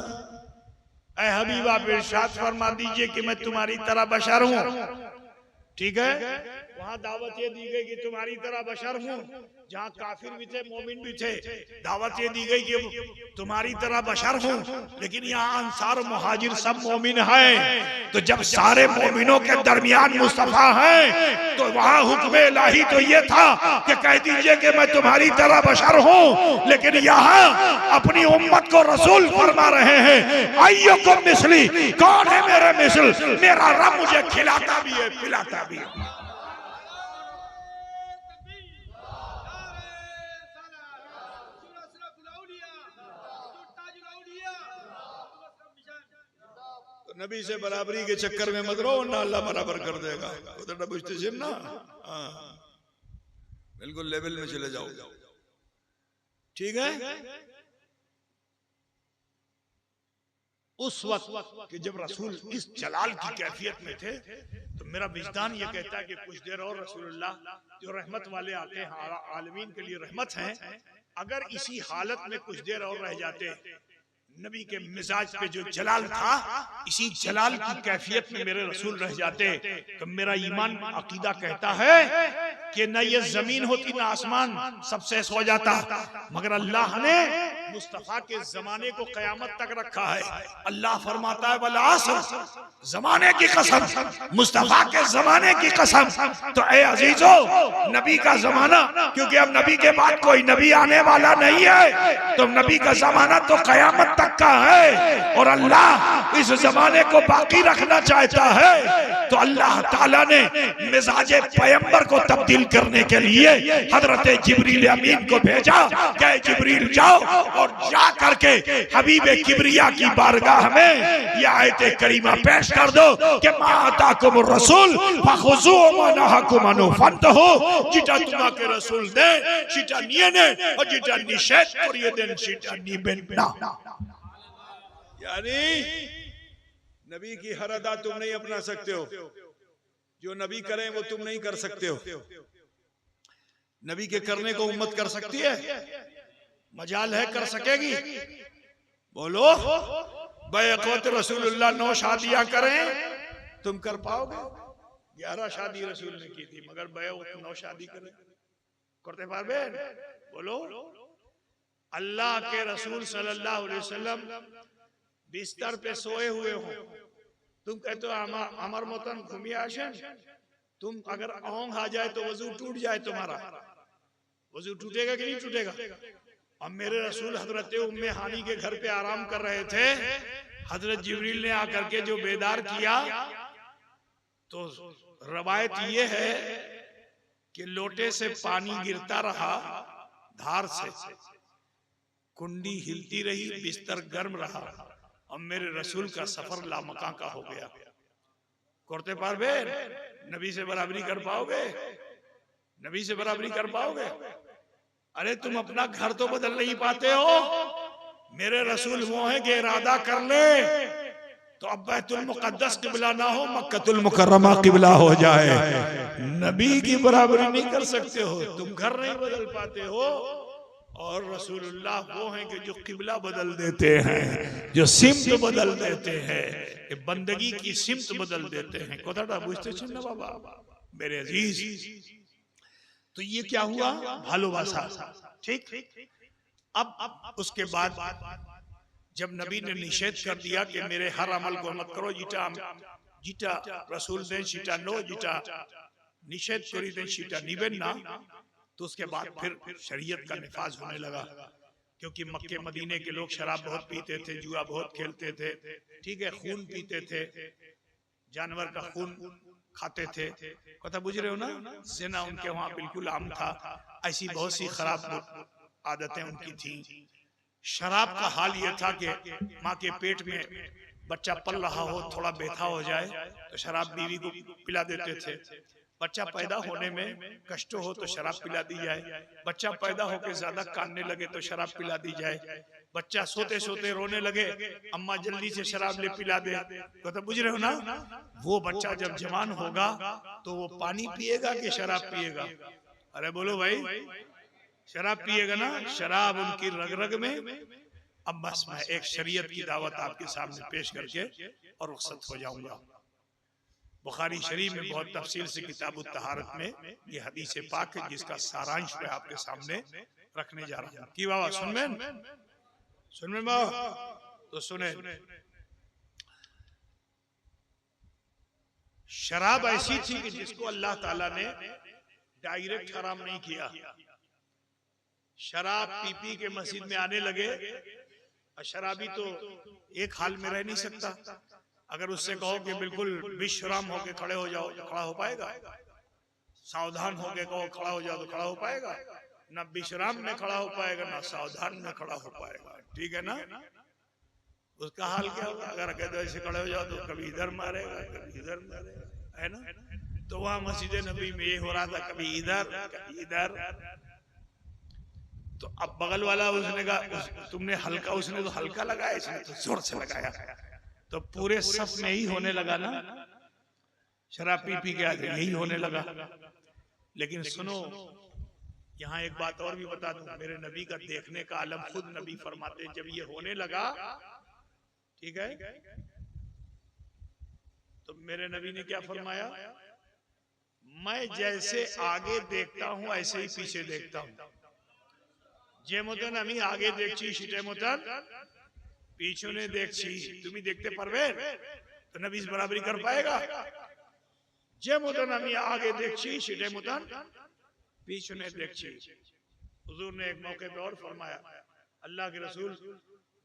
ऐ हबीब आप इरशाद फरमा दीजिए कि मैं तुम्हारी तरह बशर हूँ। ठीक है, वहां दावत ये दी गई कि तुम्हारी तरह बशर हूँ। जहाँ काफिर भी थे मोमिन भी थे, दावत ये दी गई कि तुम्हारी तरह बशर हूँ। लेकिन यहाँ अंसार मुहाजिर सब मोमिन हैं, तो जब सारे मोमिनों के दरमियान मुस्तफा हैं तो वहाँ हुक्म इलाही तो ये था कि कह दीजिए कि मैं तुम्हारी तरह बशर हूँ। लेकिन यहाँ अपनी उम्मत को रसूल फरमा रहे हैं, अय्युकुम मिस्ली, कौन है मेरे मिसल? मेरा रब मुझे खिलाता भी है पिलाता भी है। नबी से बराबरी के चक्कर में मत रहो ना, अल्लाह बराबर कर देगा। उधर बुझते ना, बिल्कुल लेवल में चले जाओ। ठीक है, उस वक्त कि जब रसूल इस जलाल की कैफियत में थे तो मेरा विजदान ये कहता है कि कुछ देर और रसूलुल्लाह जो रहमत वाले आते हैं, आलमीन के लिए रहमत हैं, अगर इसी हालत में कुछ देर और रह जाते, नबी के मिजाज पे जो जलाल था, इसी जलाल की कैफियत में मेरे रसूल रह जाते तो मेरा ईमान अकीदा कहता है कि न ये जमीन होती ना आसमान, सबसे हो जाता। मगर अल्लाह ने मुस्तफा के जमाने को कयामत तक रखा है। अल्लाह फरमाता है वल असर, जमाने की कसम, मुस्तफा के जमाने की कसम। तो ए अजीजो, नबी का जमाना, क्योंकि अब नबी के बाद कोई नबी आने वाला नहीं है, तो नबी का जमाना तो कयामत तक का है और अल्लाह इस जमाने को बाकी रखना चाहता है। तो अल्लाह ताला ने मिजाज पैगंबर को तब्दील करने के लिए हजरत जिब्रील अमीन को भेजा कि जिब्रील जाओ और जा करके हबीब किबरिया की बारगाह में यह आयत करीमा पेश कर दो कि मा अताकुम रसूल फखुजू व नहाकुम अनु फंतहु, जिटा तुम्हारे रसूल ने सेटा निये ने और जिटा निषेध करिए देन सेटा निबेन ना। यानी नबी की हर अदा तुम नहीं अपना सकते हो, जो नबी करें वो तुम नहीं कर सकते हो। नबी के करने को उम्मत कर सकती है? मजाल है कर सकेगी? बोलो। बैक़त रसूलुल्लाह 9 शादियां करें, तुम कर पाओगे? 11 शादी रसूल ने की थी, मगर बैक़त 9 शादी करें, करते पारबे? बोलो। अल्लाह के रसूल सल्लल्लाहु अलैहि वसल्लम बिस्तर पे सोए हुए हो, तुम कहते हो अमर मतन घूमिए आशन, तुम अगर औंग आ जाए तो वजू टूट जाए, तुम्हारा वजू टूटेगा कि नहीं टूटेगा? अब मेरे रसूल हजरत उम्मे हानी के घर पे आराम कर रहे थे, हजरत जिब्रील ने आकर के जो बेदार किया, तो रवायत ये है कि लोटे से पानी गिरता रहा धार से, कुंडी हिलती रही, बिस्तर गर्म रहा। अब मेरे रसूल का सफर लामका का हो गया। करते पारबे? नबी से बराबरी कर पाओगे? नबी से बराबरी कर पाओगे? अरे तुम अपना घर तो बदल नहीं पाते हो। मेरे रसूल वो है कि इरादा कर ले तो अब बैतुल मुकद्दस किबला ना हो, मक्कतुल मुकर्रमा किबला हो जाए। नबी की बराबरी नहीं कर सकते हो, तुम घर नहीं बदल पाते हो। और रसूलुल्लाह वो हैं कि जो किबला बदल देते हैं, जो सिमत बदल देते हैं, कि बंदगी की सिमत बदल देते हैं। कोथाटा बुझते छिन ना बाबा मेरे अजीज। तो ये क्या हुआ? भालोबासा। ठीक। अब उसके बाद जब नबी ने निषेध कर दिया कि मेरे हर अमल को मत करो, जिटा रसूल दें सीटा नो, जिटा निषेध करी दें सीटा निबेन ना, तो उसके बाद फिर शरीयत का निफाज होने लगा। क्योंकि मक्के मदीने के लोग शराब बहुत पीते थे, जुआ बहुत खेलते थे, ठीक है, खून पीते थे, जानवर का खून खाते थे, कथा बुझ रहे हो ना, जिना उनके वहां बिल्कुल आम था। ऐसी बहुत सी खराब आदतें उनकी थी। शराब का हाल यह था कि माँ के पेट में बच्चा पल रहा हो, थोड़ा बेथा हो जाए तो शराब बीवी को पिला देते थे। बच्चा पैदा होने में कष्ट हो तो शराब पिला दी जाए, बच्चा पैदा होकर ज्यादा कानने लगे तो शराब पिला दी जाए, बच्चा सोते सोते रोने लगे, अम्मा जल्दी से शराब ले पिला दे। तो बुझ रहे हो ना, वो बच्चा जब जवान होगा तो वो पानी पिएगा कि शराब पिएगा? अरे बोलो भाई, शराब पिएगा ना, शराब उनकी रग रग में। अब बस मैं एक शरीयत की दावत आपके सामने पेश करके और रुखसत हो जाऊंगा। बुखारी शरीफ में बहुत तफसील से किताब तहारत में ये हदीस पाक है, जिसका सारांश मैं आपके सामने रखने जा रहा हूँ। की बाबा सुन में बाबा तो सुने। शराब ऐसी थी कि जिसको अल्लाह ताला ने डायरेक्ट हराम नहीं किया। शराब पी पी के मस्जिद में आने लगे, शराबी तो एक हाल में रह नहीं सकता। अगर उससे कहो कि बिल्कुल विश्राम होके खड़े हो जाओ तो खड़ा हो पाएगा? सावधान होके कहो खड़ा हो जाओ तो खड़ा हो पाएगा? ना विश्राम में खड़ा हो पाएगा, ना सावधान में खड़ा हो पाएगा। ठीक है ना? उसका हाल क्या होगा? अगर कहते ऐसे खड़े हो जाओ तो कभी इधर मारेगा, कभी इधर मारेगा, है ना? तो वहां मस्जिद नबी में ये हो रहा था, कभी इधर कभी इधर। तो अब बगल वाला उसने कहा तुमने हल्का, उसने तो हल्का लगाया, इसने तो जोर से लगाया, तो पूरे सफ में ही होने लगा ना। शराब पी पी के आते यही होने लगा। लेकिन सुनो, यहाँ एक बात और भी बता दूं, मेरे नबी का देखने का आलम खुद नबी फरमाते हैं, जब ये होने लगा, ठीक है, तो मेरे नबी ने क्या फरमाया? मैं जैसे आगे देखता हूं ऐसे ही पीछे देखता हूं। जे मतन আমি आगे देखছি সেটা মতন পিছনে দেখছি। তুমি দেখতে পারবে? तो नबी इस बराबरी कर पाएगा? जे मतन আমি आगे देखছি সেটা মতन পিছনে দেখছি। हुजूर ने एक मौके पे और फरमाया, अल्लाह के रसूल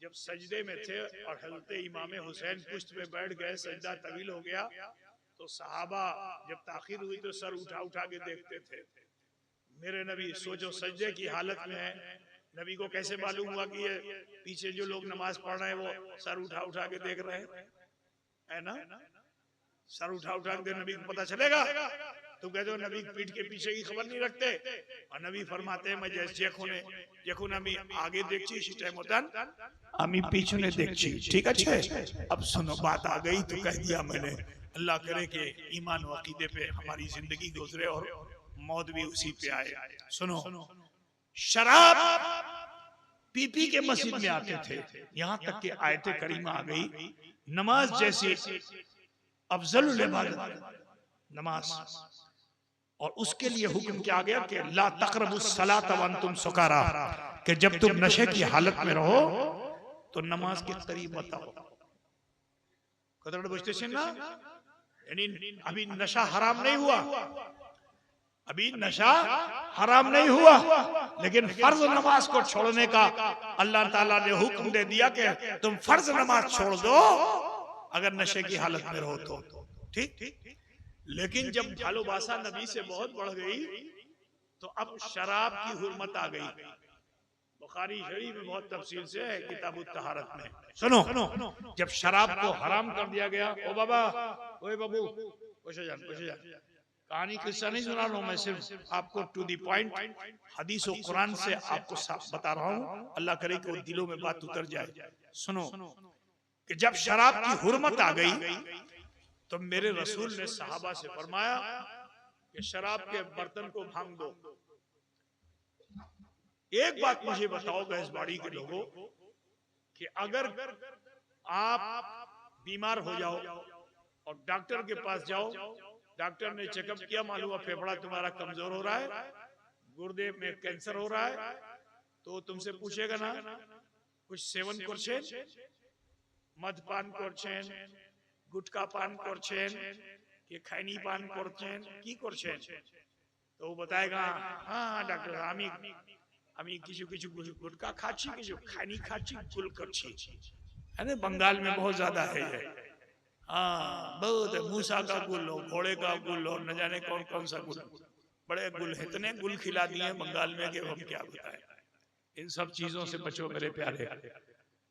जब सजदे में थे और हजरत इमाम हुसैन पुश्त पे बैठ गए, सजदा तवील हो गया, तो सहाबा जब ताखीर हुई तो सर उठा उठा के देखते थे। मेरे नबी सोचो सजदे की हालत में है, नबी को कैसे मालूम हुआ कि ये पीछे जो लोग नमाज पढ़ रहे हैं वो सर उठा उठा के देख रहे हैं? है ना? सर उठा उठा के नबी को पता चलेगा? तुम कहते हो नबी पीठ के पीछे की खबर नहीं रखते, और नबी फरमाते हैं मैं যখন আমি आगे देखছি সেটাই মতন আমি পিছনে দেখছি। ठीक है? अब सुनो, बात आ गई तो कह दिया मैंने। अल्लाह करे कि ईमान व अकीदे पे हमारी जिंदगी गुजरे और मौत भी उसी पे आए। सुनो, शराब पी पी के मस्जिद में आते थे, यहां तक कि आयत करीमा आ गई, नमाज जैसी अफजलुल इबादत नमाज, और उसके लिए हुक्म क्या गया कि ला तक़रबुस सलात व अंतुम सुकारा, कि जब तुम नशे की हालत में रहो तो नमाज के करीब मत आओ। कदर बुझते ना, यानी अभी नशा हराम नहीं हुआ, अभी नशा हराम नहीं हुआ, लेकिन फर्ज नमाज को छोड़ने का अल्लाह ताला ने हुक्म दे दिया कि तुम फर्ज नमाज छोड़ दो अगर नशे की हालत में रहो तो। ठीक? लेकिन जब भालोबासा नबी से बहुत बढ़ गई तो अब शराब की हुर्मत आ गई। बुखारी शरीफ में बहुत तफसील से है किताब तहारत में। सुनो, जब शराब को हराम कर दिया गया, ओ बाबा, ओए बाबू, पूछे जान, कहानी किस्सा नहीं सुना रहा हूं मैं, सिर्फ आपको टू द पॉइंट हदीस और कुरान से आपको बता रहा हूं। अल्लाह करे कि वो दिलों में बात उतर जाए। सुनो कि जब शराब की हुर्मत आ गई तो मेरे रसूल ने सहाबा से फरमाया कि शराब के बर्तन को भांग दो। एक बात मुझे बताओ गैसबाड़ी के लोगों, कि अगर आप बीमार हो जाओ और डॉक्टर के पास जाओ, डॉक्टर ने चेकअप किया, मालूम हुआ फेफड़ा तुम्हारा कमजोर हो रहा है, गुर्दे में कैंसर हो रहा है, तो तुमसे पूछेगा ना कुछ सेवन করছেন, मदपान করছেন, गुटखा पान করছেন, कि खैनी पान করছেন, की করছেন? तो वो बताएगा हाँ डॉक्टर আমি কিছু কিছু गुटखा खाची, কিছু खैनी खाची, गुल करছি। है ना, बंगाल में बहुत ज्यादा है ये। हाँ बहुत है, मूसा का गुल हो, घोड़े का गुल हो, न जाने कौन कौन सा गुल, बड़े गुल, इतने गुल खिला दिए बंगाल में कि हम क्या बताएं। इन सब चीजों से बचो मेरे प्यारे,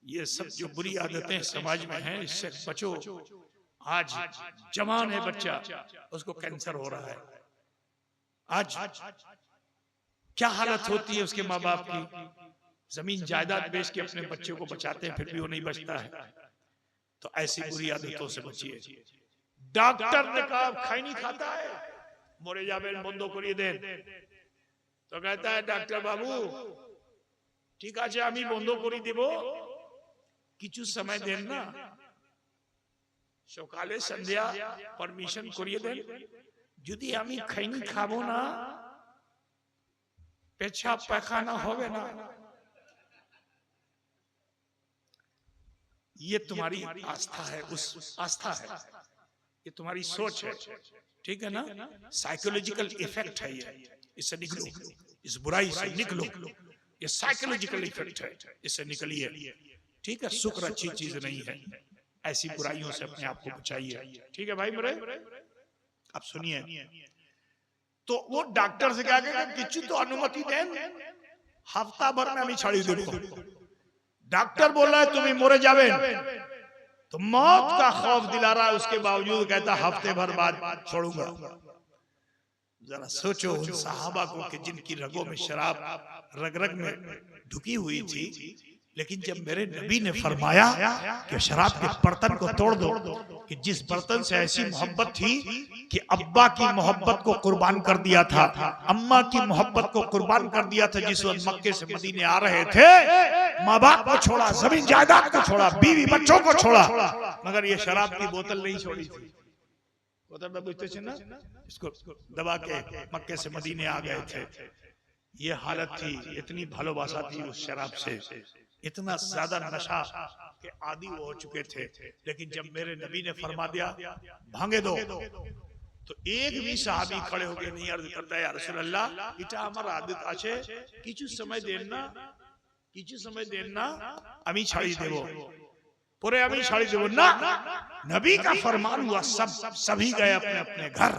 ये सब जो बुरी आदतें समाज में हैं इससे बचो। आज जवान है बच्चा, उसको कैंसर हो रहा है, आज क्या हालत होती है उसके माँ बाप की, जमीन जायदाद बेच के अपने बच्चों को बचाते हैं फिर भी वो नहीं बचता है। तो ऐसी बुरी आदतों से बचिए। डॉक्टर ने कहा खैनी खाता है, मोरे जाबेन बंद करिए देन, तो कहता है डॉक्टर बाबू ठीक আছে আমি বন্ধ করে দেব, কিছু সময় দেন না, সকালে সন্ধ্যা পারমিশন করিয়ে দেন, যদি আমি খৈনি খাবো না পেশাব পায়খানা হবে না। ये तुम्हारी आस्था है, उस आस्था है, ये तुम्हारी सोच है, ठीक है ना, साइकोलॉजिकल इफेक्ट है ये, इससे निकलो, इस बुराई से निकलो, ये साइकोलॉजिकल इफेक्ट है, इससे निकलिए, ठीक है। शुक्र अच्छी चीज नहीं है, ऐसी बुराइयों से अपने आप को बचाइए, ठीक है भाई मेरे। अब सुनिए, तो वो डॉक्टर से क्या कहेगा किचु तो अनुमति दें, हफ्ता भर में हमें छाड़ी देबो। डॉक्टर बोल रहा है तुम्हें मोरे जावे, तो मौत का खौफ दिला रहा है, उसके बावजूद कहता हफ्ते भर बाद छोड़ूंगा। जरा सोचो उन सहाबा को कि जिनकी रगों में शराब रग रग में ढुकी हुई थी, लेकिन जब मेरे नबी ने फरमाया कि शराब के बर्तन को तोड़ दो, कि जिस बर्तन से ऐसी मोहब्बत थी कि अब्बा की मोहब्बत को कुर्बान कर दिया था, अम्मा की मोहब्बत को कुर्बान कर दिया था, जिस वक्त मक्के से मदीने आ रहे थे, माँ बाप को छोड़ा, जमीन जायदाद को छोड़ा, बीवी बच्चों को छोड़ा, मगर ये शराब की बोतल नहीं छोड़ी थी। बोतल में बुझते थे ना, इसको दबा के मक्के से मदीने आ गए थे। ये हालत थी, इतनी भालोबासा थी उस शराब से, इतना ज्यादा नशा के आदी हो चुके थे। लेकिन जब मेरे नबी ने फरमा दिया भांगे दो, तो एक भी साहबी खड़े होकर नहीं अर्ज करता है या रसूल अल्लाह এটা আমার আদত আছে, কিছু সময় দেন না, কিছু সময় দেন না, আমি ছাড়িয়ে দেব, পরে আমি ছাড়িয়ে দেব না। नबी का फरमान हुआ, सब सभी गए अपने अपने घर।